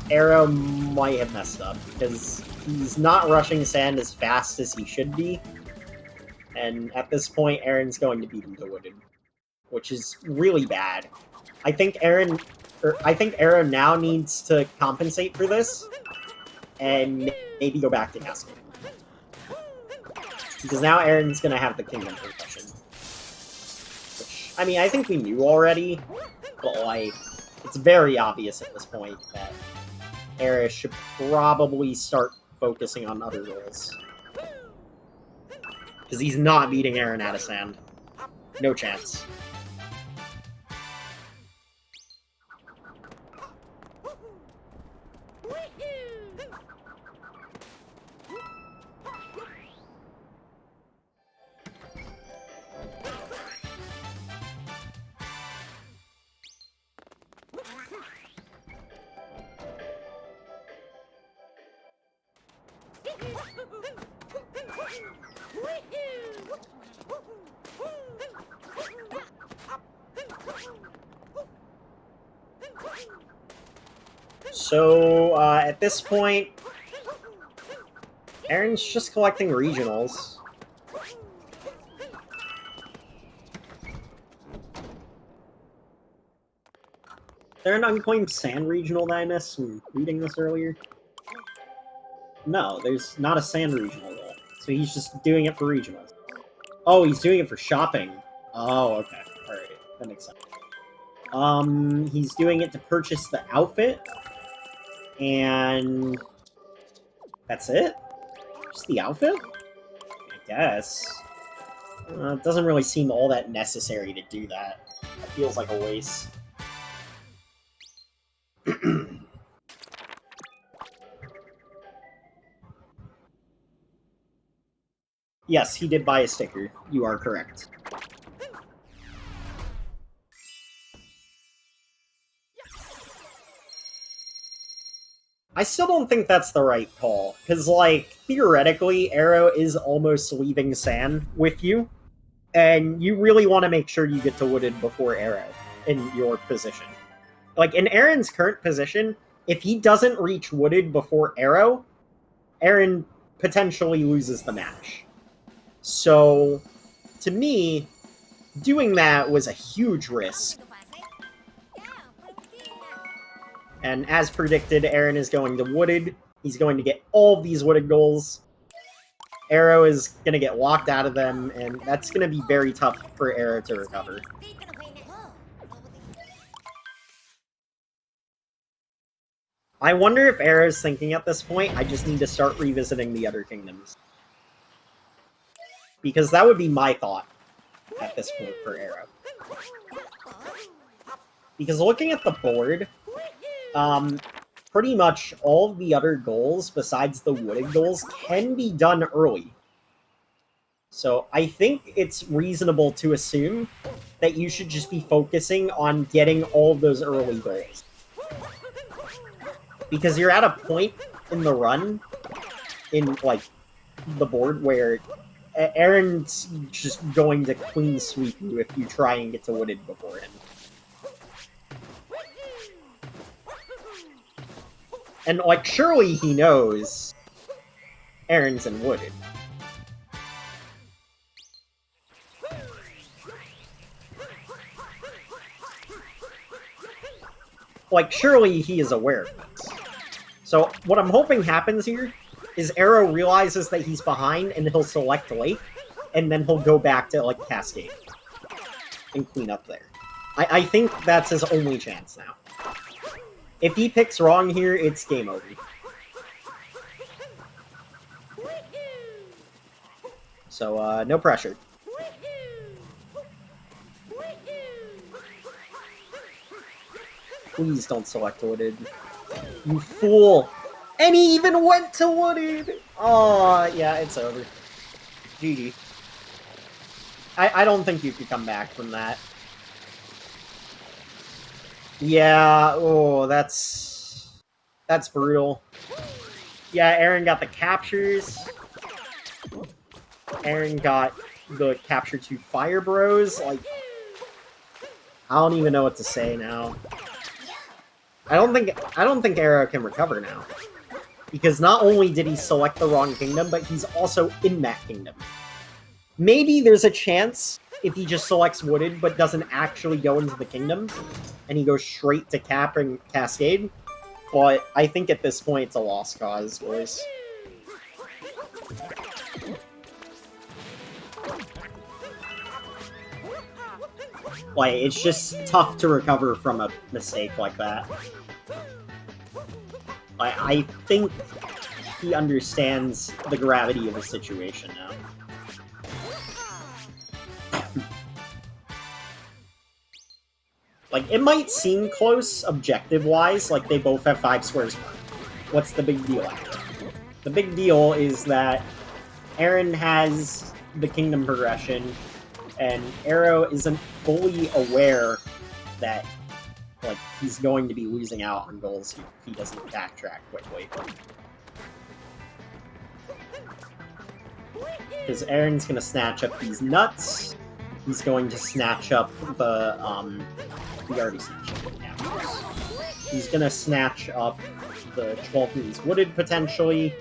Arrow might have messed up, because he's not rushing sand as fast as he should be, and at this point, Aaron's going to beat him to Wooded, which is really bad. I think Arrow now needs to compensate for this, and maybe go back to Castle. Because now Aaron's going to have the Kingdom Profession. Which, I mean, I think we knew already, but, like, it's very obvious at this point that Arrow should probably start focusing on other goals. Because he's not beating Aaron out of sand. No chance. So, at this point, Aaron's just collecting regionals. Is there an unclaimed sand regional that I missed from reading this earlier? No, there's not a sand regional though. So he's just doing it for regionals. Oh, he's doing it for shopping. Oh, okay. Alright, that makes sense. He's doing it to purchase the outfit. And that's it? Just the outfit? I guess. It doesn't really seem all that necessary to do that. It feels like a waste. Yes, he did buy a sticker. You are correct. I still don't think that's the right call, because, like, theoretically, Arrow is almost leaving Sand with you, and you really want to make sure you get to Wooded before Arrow in your position. Like, in Aaron's current position, if he doesn't reach Wooded before Arrow, Aaron potentially loses the match. So, to me, doing that was a huge risk. And as predicted, Aaron is going to Wooded. He's going to get all of these Wooded goals. Arrow is going to get locked out of them, and that's going to be very tough for Arrow to recover. I wonder if Arrow's thinking at this point, I just need to start revisiting the other kingdoms. Because that would be my thought at this point for Arrow. Because looking at the board, pretty much all of the other goals, besides the Wooded goals, can be done early. So I think it's reasonable to assume that you should just be focusing on getting all of those early goals. Because you're at a point in the run, in, like, the board where Aaron's just going to clean sweep you if you try and get to Wooded before him. And, like, surely he knows Aaron's in Wooded. Like, surely he is aware of this. So, what I'm hoping happens here is Arrow realizes that he's behind and he'll select Lake, and then he'll go back to, like, Cascade and clean up there. I think that's his only chance now. If he picks wrong here, it's game over. So, no pressure. Please don't select Wooded. You fool! And he even went to Wooded! Oh, yeah, it's over. GG. I don't think you could come back from that. Yeah, oh, that's brutal. Yeah, Aaron got the captures. Aaron got the capture to Fire Bros. Like, I don't even know what to say now. I don't think Arrow can recover now. Because not only did he select the wrong kingdom, but he's also in that kingdom. Maybe there's a chance if he just selects Wooded but doesn't actually go into the kingdom, and he goes straight to Cap and Cascade. But I think at this point it's a lost cause, boys. Like, it's just tough to recover from a mistake like that. I think he understands the gravity of the situation now. Like, it might seem close, objective-wise, like they both have 5 squares marked. What's the big deal after? The big deal is that Aaron has the kingdom progression, and Arrow isn't fully aware that, like, he's going to be losing out on goals if he doesn't backtrack quickly. Because Aaron's gonna snatch up these nuts. He's going to snatch up the, we already snatched up the captures. He's gonna snatch up the 12 Moons Wooded, potentially.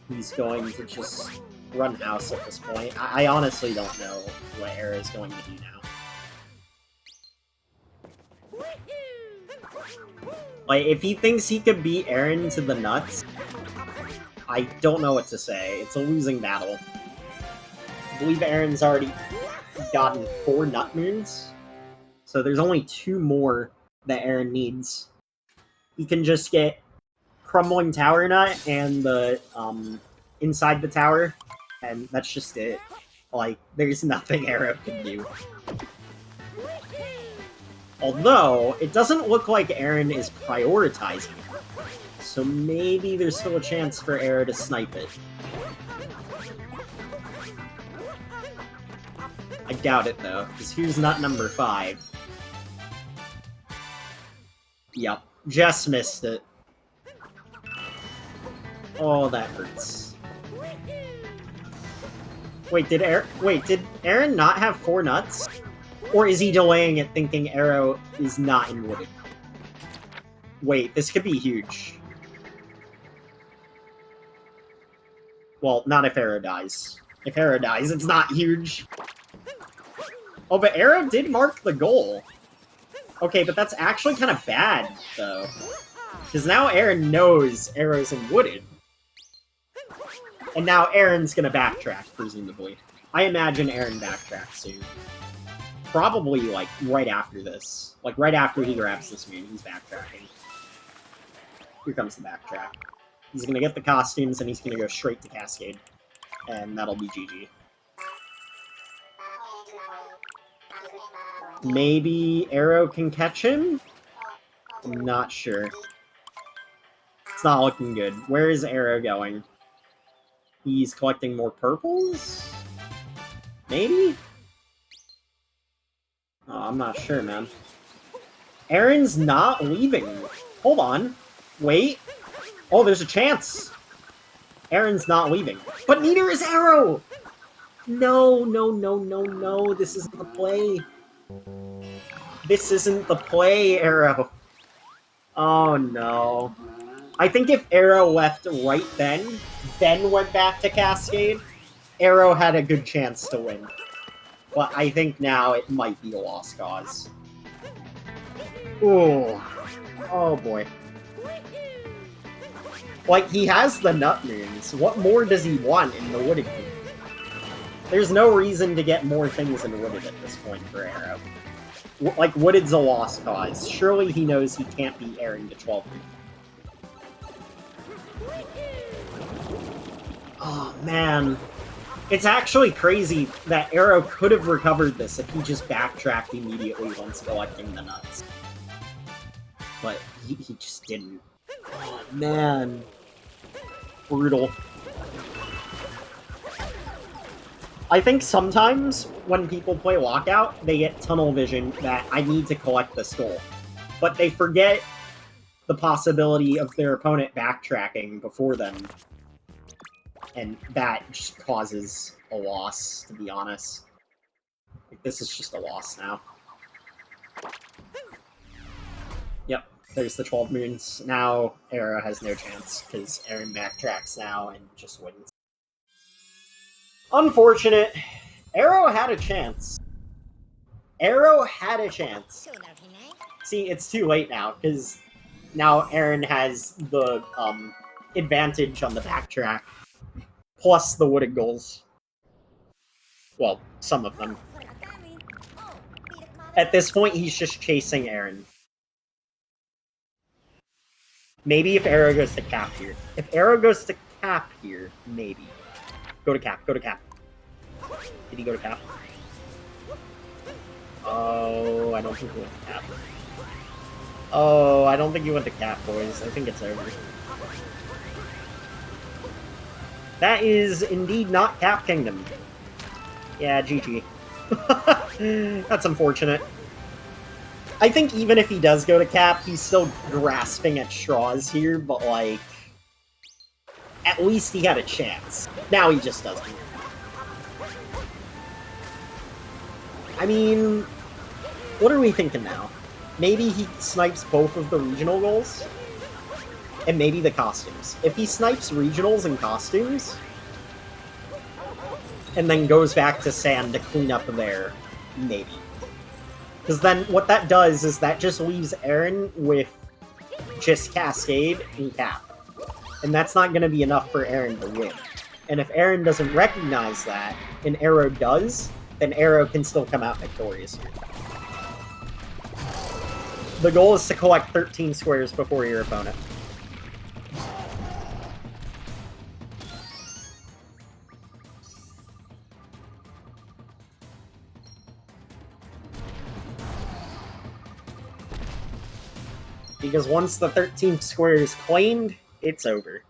He's going to just run house at this point. I honestly don't know what Arrow is going to do now. Like, if he thinks he could beat Aaron to the nuts, I don't know what to say. It's a losing battle. I believe Aaron's already gotten 4 Nut Moons, so there's only 2 more that Aaron needs. He can just get Crumbling Tower Nut and the, inside the tower, and that's just it. Like, there's nothing Arrow can do. Although, it doesn't look like Aaron is prioritizing it, so maybe there's still a chance for Arrow to snipe it. I doubt it, though, because who's nut number 5? Yep, just missed it. Oh, that hurts. Wait, did Aaron not have 4 nuts? Or is he delaying it thinking Arrow is not in Wooded? Wait, this could be huge. Well, not if Arrow dies. If Arrow dies, it's not huge. Oh, but Arrow did mark the goal. Okay, but that's actually kind of bad, though. Because now Aaron knows Arrow's in Wooded. And now Aaron's gonna backtrack, presumably. I imagine Aaron backtracks soon. Probably, like, right after this. Like, right after he grabs this moon, he's backtracking. Here comes the backtrack. He's gonna get the costumes, and he's gonna go straight to Cascade. And that'll be GG. Maybe Arrow can catch him? I'm not sure. It's not looking good. Where is Arrow going? He's collecting more purples? Maybe? Oh, I'm not sure, man. Aaron's not leaving. Hold on. Wait. Oh, there's a chance. Aaron's not leaving. But neither is Arrow! No, no, no, no, no. This isn't the play. This isn't the play, Arrow. Oh, no. I think if Arrow left right then went back to Cascade, Arrow had a good chance to win. But I think now it might be a lost cause. Ooh. Oh, boy. Like, he has the Nut Moons. What more does he want in the Wooded Kingdom? There's no reason to get more things in Wooded at this point for Arrow. Like, Wooded's a lost cause. Surely he knows he can't beat Aaron to 12 moons. Oh, man. It's actually crazy that Arrow could have recovered this if he just backtracked immediately once collecting the nuts. But he just didn't. Oh, man. Brutal. I think sometimes when people play Lockout, they get tunnel vision that I need to collect this goal. But they forget the possibility of their opponent backtracking before them. And that just causes a loss, to be honest. Like, this is just a loss now. Yep, there's the 12 moons. Now Arrow has no chance, because Aaron backtracks now and just wins. Unfortunate. Arrow had a chance. Arrow had a chance. See, it's too late now, because now Aaron has the advantage on the backtrack. Plus the Wooded goals. Well, some of them. At this point, he's just chasing Aaron. Maybe if Arrow goes to cap here. If Arrow goes to cap here, maybe. Go to cap, go to cap. Did he go to cap? Oh, I don't think he went to cap. Oh, I don't think he went to cap, boys. I think it's over. That is indeed not Cap Kingdom. Yeah, GG. That's unfortunate. I think even if he does go to Cap, he's still grasping at straws here, but, like, at least he had a chance. Now he just doesn't. I mean, what are we thinking now? Maybe he snipes both of the regional goals? And maybe the costumes. If he snipes regionals and costumes, and then goes back to sand to clean up there, maybe. Because then what that does is that just leaves Aaron with just Cascade and Cap. And that's not going to be enough for Aaron to win. And if Aaron doesn't recognize that, and Aero does, then Aero can still come out victorious here. The goal is to collect 13 squares before your opponent. Because once the 13th square is claimed, it's over.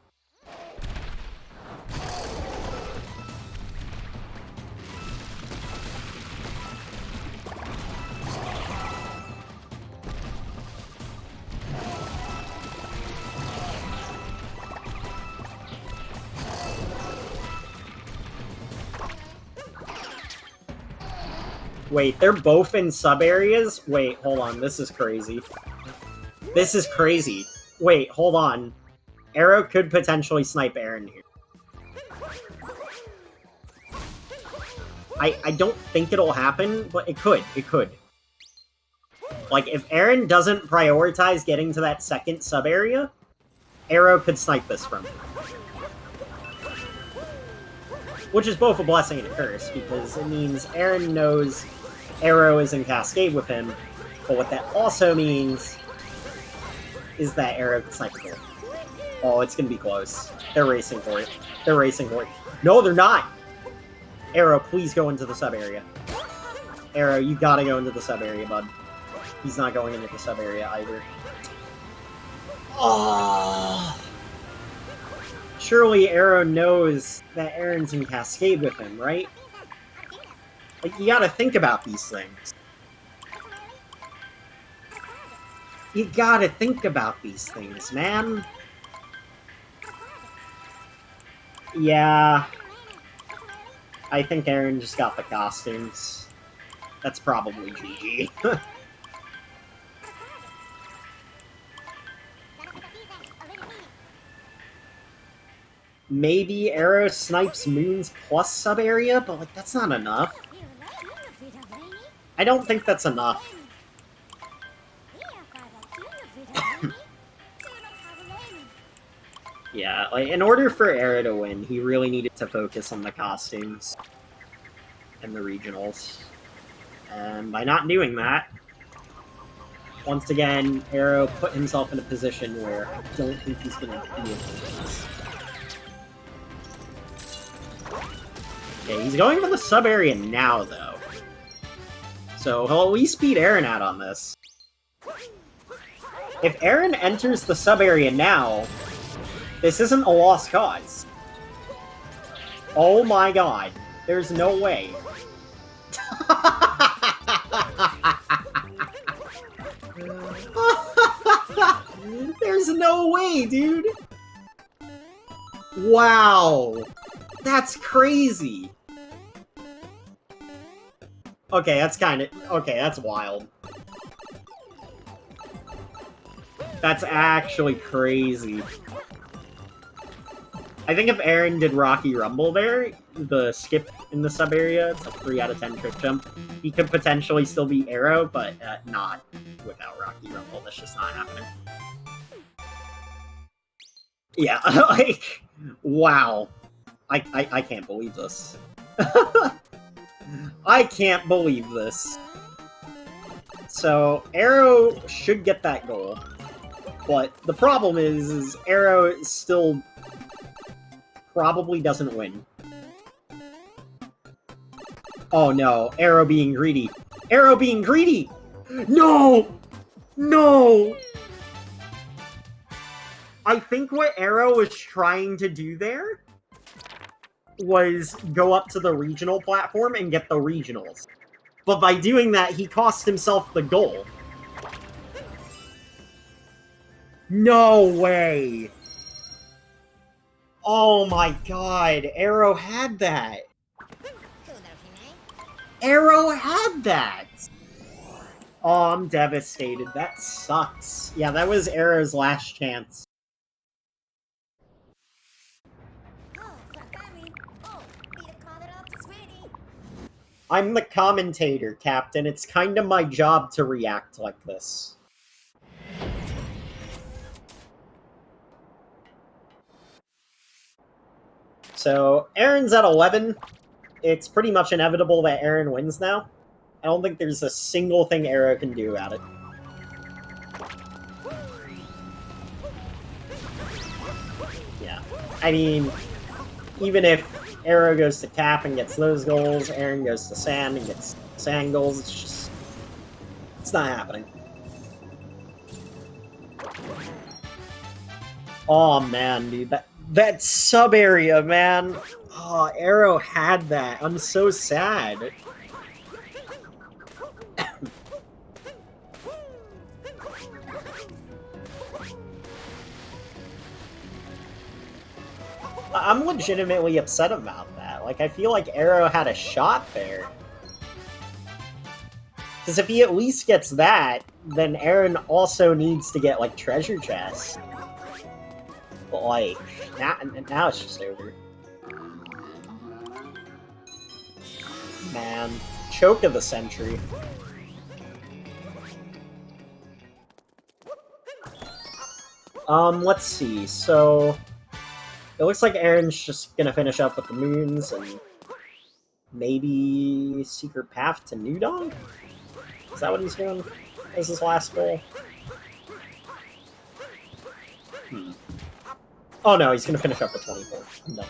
Wait, they're both in sub-areas? Wait, hold on, this is crazy. This is crazy. Wait, hold on. Aero could potentially snipe Aaron here. I don't think it'll happen, but it could. It could. Like, if Aaron doesn't prioritize getting to that second sub-area, Aero could snipe this from him. Which is both a blessing and a curse, because it means Aaron knows Aero is in Cascade with him, but what that also means is that Aero can snipe it. Oh, it's gonna be close. They're racing for it. They're racing for it. No, they're not! Aero, please go into the sub-area. Aero, you gotta go into the sub-area, bud. He's not going into the sub-area either. Oh! Surely Aero knows that Aaron's in Cascade with him, right? Like, you gotta think about these things. You gotta think about these things, man. Yeah. I think Aaron just got the costumes. That's probably GG. Maybe Aero snipes Moons plus sub-area, but, like, that's not enough. I don't think that's enough. Yeah, like, in order for Aero to win, he really needed to focus on the costumes and the regionals. And by not doing that, once again, Aero put himself in a position where I don't think he's going to be able to win this. Okay, he's going for the sub-area now, though. So he'll at least beat Aaron out on this. If Aaron enters the sub-area now, this isn't a lost cause. Oh my god. There's no way. There's no way, dude! Wow! That's crazy! Okay, that's kinda... Okay, that's wild. That's actually crazy. I think if Aaron did Rocky Rumble there, the skip in the sub-area, it's a 3 out of 10 trip jump, he could potentially still beat Aero, but not without Rocky Rumble. That's just not happening. Yeah, like, wow. I can't believe this. I can't believe this. So, Aero should get that goal. But the problem is Aero still probably doesn't win. Oh no, Aero being greedy. Aero being greedy! No! No! I think what Aero was trying to do there was go up to the regional platform and get the regionals. But by doing that, he cost himself the goal. No way! Oh my god, Aero had that! Aero had that! Oh, I'm devastated. That sucks. Yeah, that was Aero's last chance. I'm the commentator, Captain. It's kinda my job to react like this. So, Aaron's at 11. It's pretty much inevitable that Aaron wins now. I don't think there's a single thing Aero can do about it. Yeah. I mean, even if Aero goes to cap and gets those goals, Aaron goes to sand and gets sand goals, it's just... it's not happening. Oh man, dude, that sub area, man. Oh, Aero had that. I'm so sad. I'm legitimately upset about that. Like, I feel like Aero had a shot there. Because if he at least gets that, then Aaron also needs to get, like, treasure chests. But, like, now it's just over. Man. Choke of the century. Let's see. So, it looks like Aaron's just gonna finish up with the moons and maybe Secret Path to New Dawn? Is that what he's doing as his last goal? Oh no, he's gonna finish up with 24. No.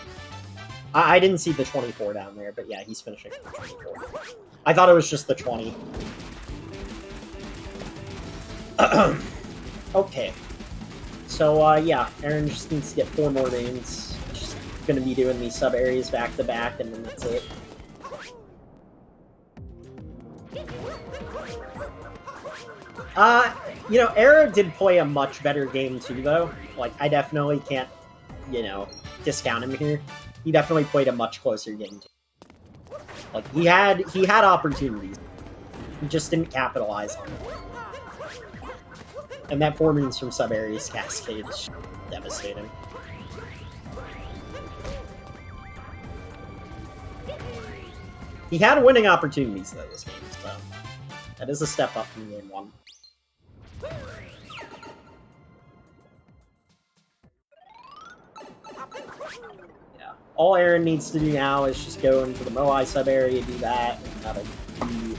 I didn't see the 24 down there, but yeah, he's finishing with 24. I thought it was just the 20. Okay. So, yeah, Aaron just needs to get 4 more lanes. Just gonna be doing these sub-areas back-to-back, and then that's it. You know, Aero did play a much better game too, though. Like, I definitely can't, you know, discount him here. He definitely played a much closer game too. Like, he had opportunities. He just didn't capitalize on them. And that 4 moons from sub-areas cascade is devastating. He had winning opportunities, though, this game, so that is a step up from game 1. Yeah. All Aaron needs to do now is just go into the Moai sub-area, do that, and that'll be...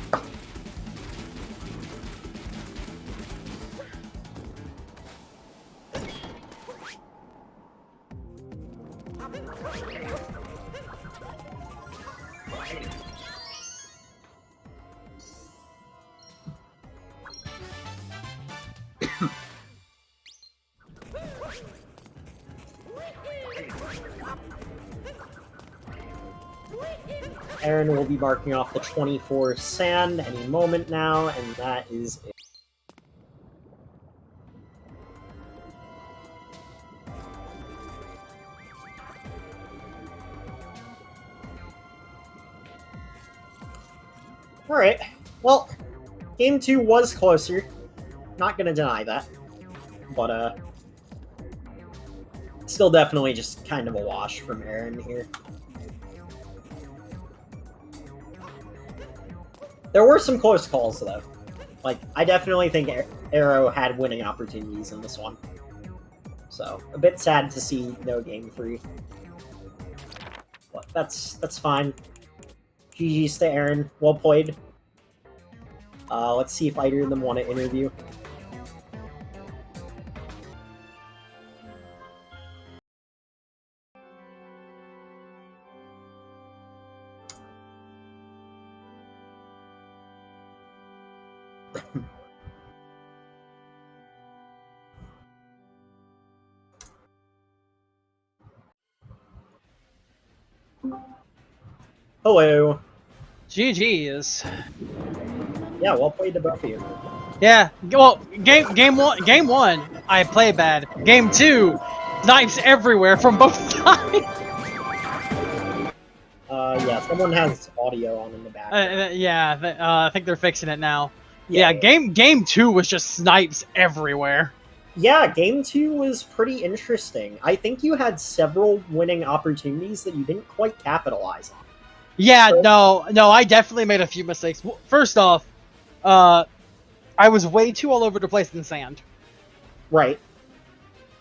Aaron will be marking off the 24 sand any moment now, and that is it. Alright, well, game 2 was closer. Not gonna deny that. But, still definitely just kind of a wash from Aaron here. There were some close calls, though. Like, I definitely think Aero had winning opportunities in this one. So, a bit sad to see no game 3. But that's fine. GG's to Aaron. Well played. Let's see if either of them want to interview. Hello. GG's. Yeah, well played to both of you. Yeah. Well, game one, I play bad. Game 2, knives everywhere from both sides. yeah, someone has audio on in the background. Yeah, I think they're fixing it now. Yeah, Yeah, game 2 was just snipes everywhere. Yeah, game 2 was pretty interesting. I think you had several winning opportunities that you didn't quite capitalize on. Yeah, So- no, I definitely made a few mistakes. First off, I was way too all over the place in sand, Right.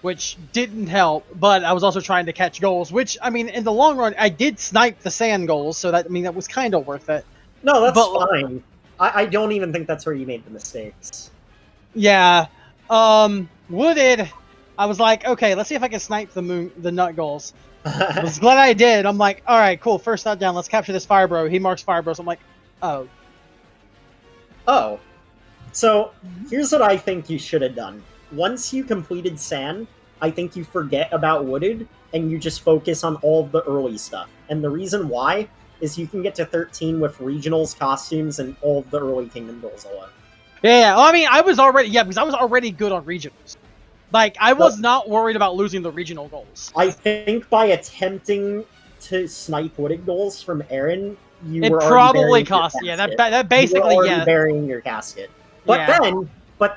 which didn't help, but I was also trying to catch goals, which, I mean, in the long run, I did snipe the sand goals, so that was kind of worth it. No, that's But- fine. I don't even think that's where you made the mistakes. Yeah, wooded, I was like, okay, let's see if I can snipe the nut goals. I was glad I did. I'm like, all right, cool, first nut down, let's capture this fire bro. He marks fire bro, so I'm like, oh. Oh. So, here's what I think you should have done. Once you completed sand, I think you forget about wooded, and you just focus on all of the early stuff. And the reason why is you can get to 13 with regionals, costumes, and all of the early kingdom goals alone. Yeah, well, I mean, I was already good on regionals. Like, I was not worried about losing the regional goals. I think by attempting to snipe wooded goals from Aaron, you It were probably cost. Yeah, that basically, you were already yeah. burying your casket. But Yeah.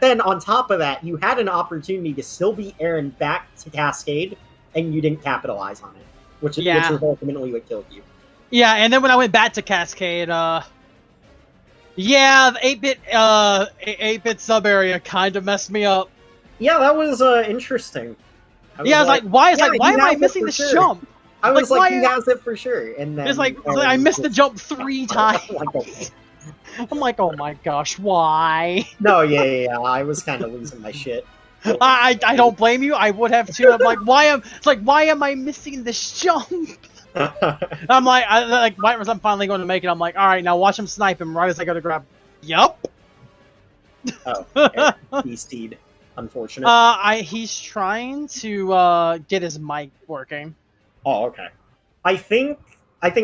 then on top of that, you had an opportunity to still beat Aaron back to Cascade, and you didn't capitalize on it, which is ultimately what killed you. Yeah, and then when I went back to Cascade, yeah, the 8-bit sub area kind of messed me up. Yeah, that was interesting. I was like, why am I missing this jump? I was like, he has it for sure, and then it's like I missed the jump 3 times. I'm like, oh my gosh, why? No, yeah, I was kind of losing my shit. I don't blame you. I would have too. I'm like, why am I missing this jump? I'm like, right as I'm finally going to make it, I'm like, all right, now watch him snipe him right as I go to grab. Yup. Oh, BC'd. Unfortunate. He's trying to get his mic working. Oh, okay. I think,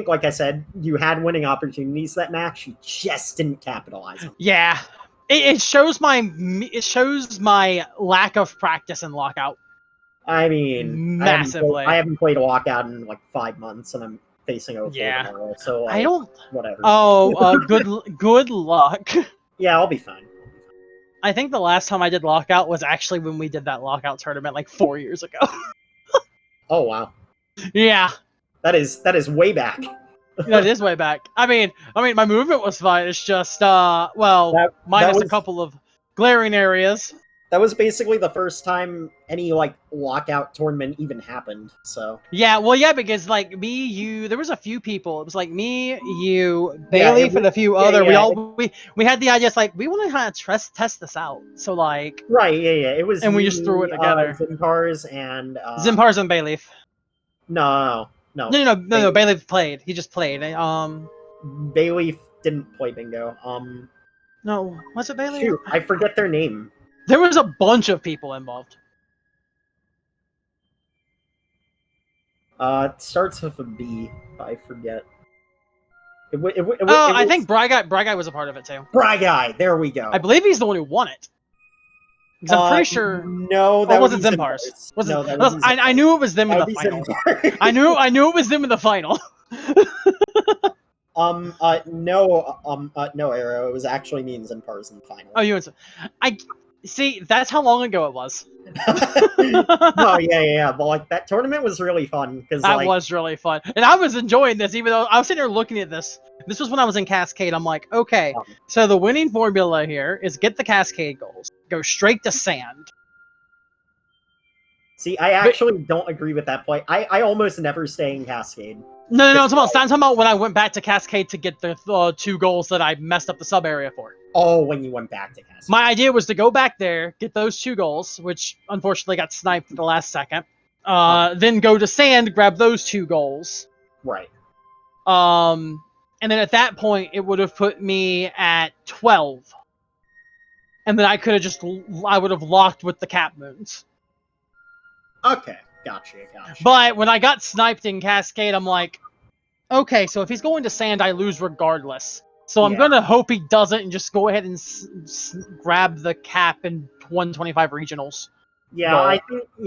like I said, you had winning opportunities that match. You just didn't capitalize on. Yeah, it shows my lack of practice in lockout. I mean, massively. I haven't played a lockout in like 5 months, and I'm facing 04 tomorrow. So I don't. Whatever. Oh, good luck. Yeah, I'll be fine. I think the last time I did lockout was actually when we did that lockout tournament like 4 years ago. Oh wow. Yeah. That is way back. That is way back. I mean, my movement was fine. It's just, minus a couple of glaring areas. That was basically the first time any like lockout tournament even happened. So yeah, well, yeah, because like me, you, there was a few people. It was like me, you, Bailey, and a few other. We had the idea. It's like we want to kind of test this out. So like, right, yeah, it was, and we just threw it together. Zimpars and Zimpars and Bailey. No. Bailey played. He just played. Bailey didn't play bingo. No, was it Bailey? Shoot, I forget their name. There was a bunch of people involved. It starts with a B, but I forget. I think Bry Guy was a part of it too. Bry Guy, there we go. I believe he's the one who won it. Because I'm pretty sure. No, that wasn't Zimpars. I knew it was them in the final. I knew it was them in the final. No, Arrow. It was actually me and Zimpars in the final. Oh, you and I see. That's how long ago it was. No, yeah. But like that tournament was really fun because that was really fun, and I was enjoying this. Even though I was sitting there looking at this. This was when I was in Cascade. I'm like, okay, so the winning formula here is get the Cascade goals, go straight to sand. See, I actually don't agree with that play. I almost never stay in Cascade. No, I'm talking about when I went back to Cascade to get the 2 goals that I messed up the sub area for. Oh, when you went back to Cascade. My idea was to go back there, get those 2 goals, which unfortunately got sniped at the last second. Then go to sand, grab those 2 goals. Right. And then at that point, it would have put me at 12. And then I would have locked with the cap moons. Okay, gotcha. But when I got sniped in Cascade, I'm like, okay, so if he's going to sand, I lose regardless. So I'm gonna hope he doesn't and just go ahead and grab the cap in 125 regionals. Yeah,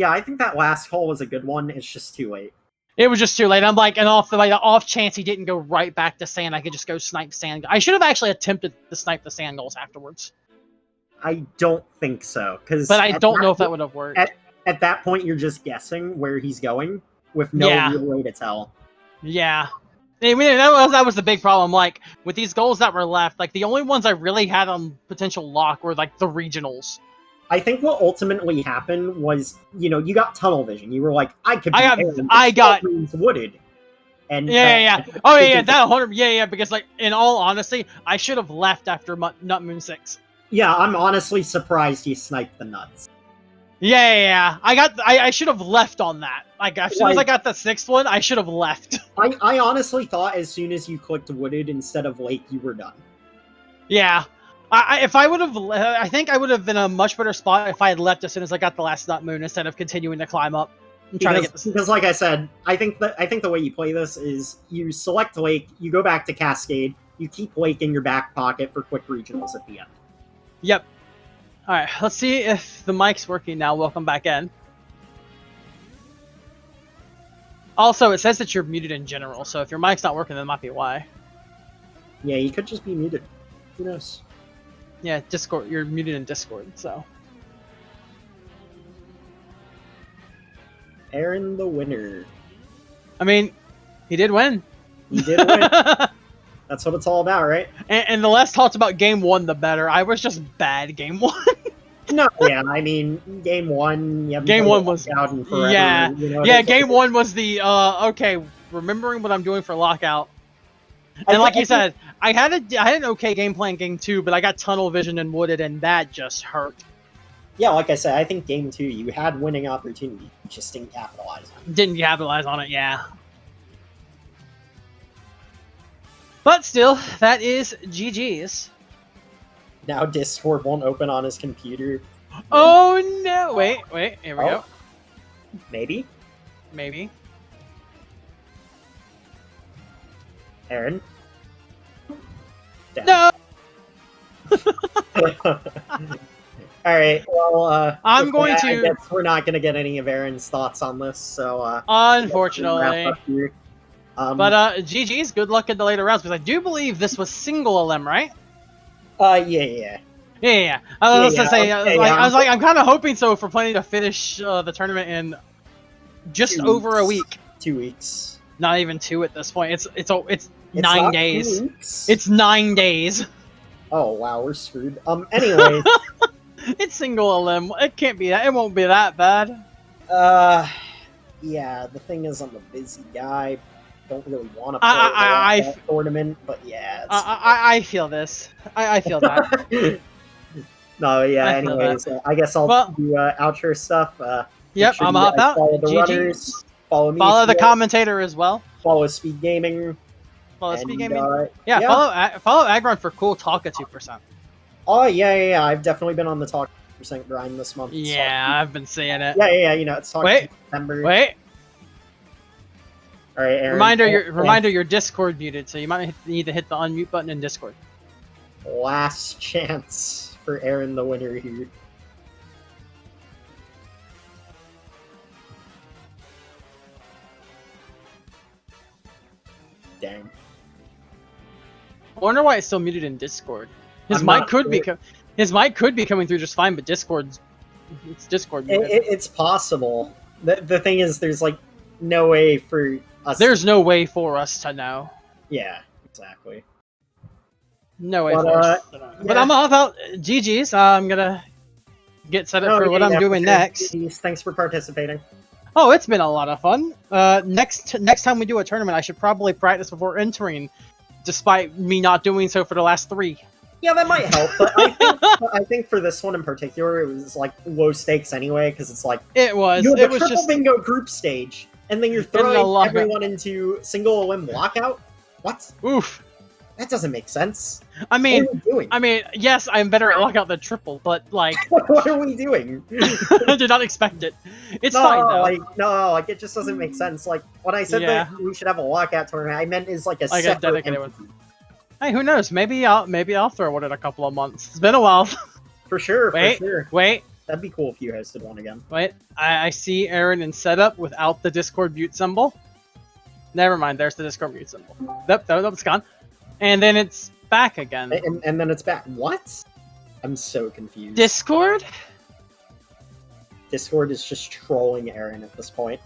I think that last hole was a good one. It's just too late. It was just too late. I'm like, and off the off chance he didn't go right back to sand, I could just go snipe sand. I should have actually attempted to snipe the sand goals afterwards. I don't think so, because but I don't know if that would have worked. At that point, you're just guessing where he's going with no real way to tell. Yeah. I mean, that was the big problem. Like, with these goals that were left, like, the only ones I really had on potential lock were, like, the regionals. I think what ultimately happened was, you know, you got tunnel vision. You were like, I got wooded. And that 100, because, like, in all honesty, I should have left after Nut Moon 6. Yeah, I'm honestly surprised you sniped the nuts. Yeah. I should have left on that. Like, as soon as I got the 6th one, I should have left. I honestly thought as soon as you clicked wooded instead of lake, you were done. Yeah. If I would have, I think I would have been in a much better spot if I had left as soon as I got the last Nut Moon instead of continuing to climb up. Because like I said, I think the way you play this is you select lake, you go back to Cascade, you keep lake in your back pocket for quick regionals at the end. Yep. Alright, let's see if the mic's working now. Welcome back in. Also, it says that you're muted in general, so if your mic's not working, that might be why. Yeah, you could just be muted. Who knows? Yeah, Discord. You're muted in Discord, so. Aaron the winner. I mean, he did win. He did win. That's what it's all about, right? And the less talked about game 1, the better. I was just bad game 1. No, yeah, I mean, game 1... Yeah, game 1 was... Forever, yeah, you know, yeah, game 1 was the, okay, remembering what I'm doing for lockout. And like you said, I had an okay game plan in game 2, but I got tunnel vision and wooded, and that just hurt. Yeah, like I said, I think game 2, you had winning opportunity, you just didn't capitalize on it. Didn't capitalize on it, yeah. But still, that is GG's. Now Discord won't open on his computer. Oh no! Wait, here we go. Maybe? Maybe. Aaron? No! Alright, well, I'm going to... I guess we're not going to get any of Aaron's thoughts on this, so, unfortunately. But, GG's, good luck in the later rounds, because I do believe this was single LM, right? Yeah. I was gonna say, I'm kind of hoping so for planning to finish the tournament in just over a week. 2 weeks. Not even 2 at this point. It's 9 days. 2 weeks. It's 9 days. Oh wow, we're screwed. Anyway. It's single LM. It can't be that. It won't be that bad. Yeah. The thing is, I'm a busy guy. Don't really want to play that tournament, but yeah. I feel this. I feel that. No, yeah. Anyways, I guess I'll do outro stuff. Yep, sure I'm up out. Follow the runners. Follow me. Follow the commentator as well. Follow SpeedGaming. Follow Agron for cool talk at 2%. Oh yeah. I've definitely been on the talk 2% grind this month. Yeah, I've been seeing it. Yeah. You know, it's talk September. Wait. All right, Aaron. Reminder, your Discord muted, so you might need to hit the unmute button in Discord. Last chance for Aaron the winner here. Dang. I wonder why it's still muted in Discord. His mic could be coming through just fine, but it's Discord muted. It's possible. The thing is, there's like no way for us. There's no way for us to know. Yeah, exactly. No way for us to know. Yeah. But I'm off out. GG's. I'm gonna get set up for what I'm doing next. GG's. Thanks for participating. Oh, it's been a lot of fun. Next time we do a tournament, I should probably practice before entering, despite me not doing so for the last 3. Yeah, that might help, but I think for this one in particular, it was like low stakes anyway, because it's like it was triple just bingo group stage, and then you're throwing everyone into single limb lockout. What? Oof. That doesn't make sense. I mean, what are we doing? Yes, I'm better at lockout than triple, but like, what are we doing? I did not expect it. It's fine though. It just doesn't make sense. Like when I said that we should have a lockout tournament, I meant is like a separate entity. Hey, who knows? Maybe I'll throw one in a couple of months. It's been a while. For sure. Wait. That'd be cool if you hosted one again. Wait. I see Aaron in setup without the Discord mute symbol. Never mind. There's the Discord mute symbol. Nope, it's gone. And then it's back again. And then it's back. What? I'm so confused. Discord? Discord is just trolling Aaron at this point.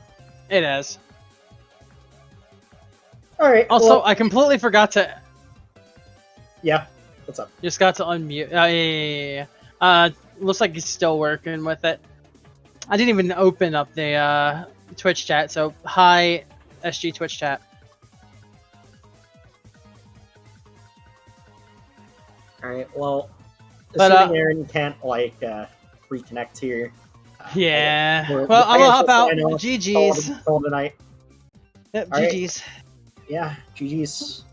It is. All right. Also, well, I completely forgot to. Yeah. What's up? Just got to unmute. Yeah. Looks like he's still working with it. I didn't even open up the Twitch chat. So hi, SG Twitch chat. All right. Well, But, assuming Aaron can't like reconnect here. Yeah. we're Well, I'm gonna hop out. Call GG's. call tonight. Yep, All right. GG's. Yeah. GG's.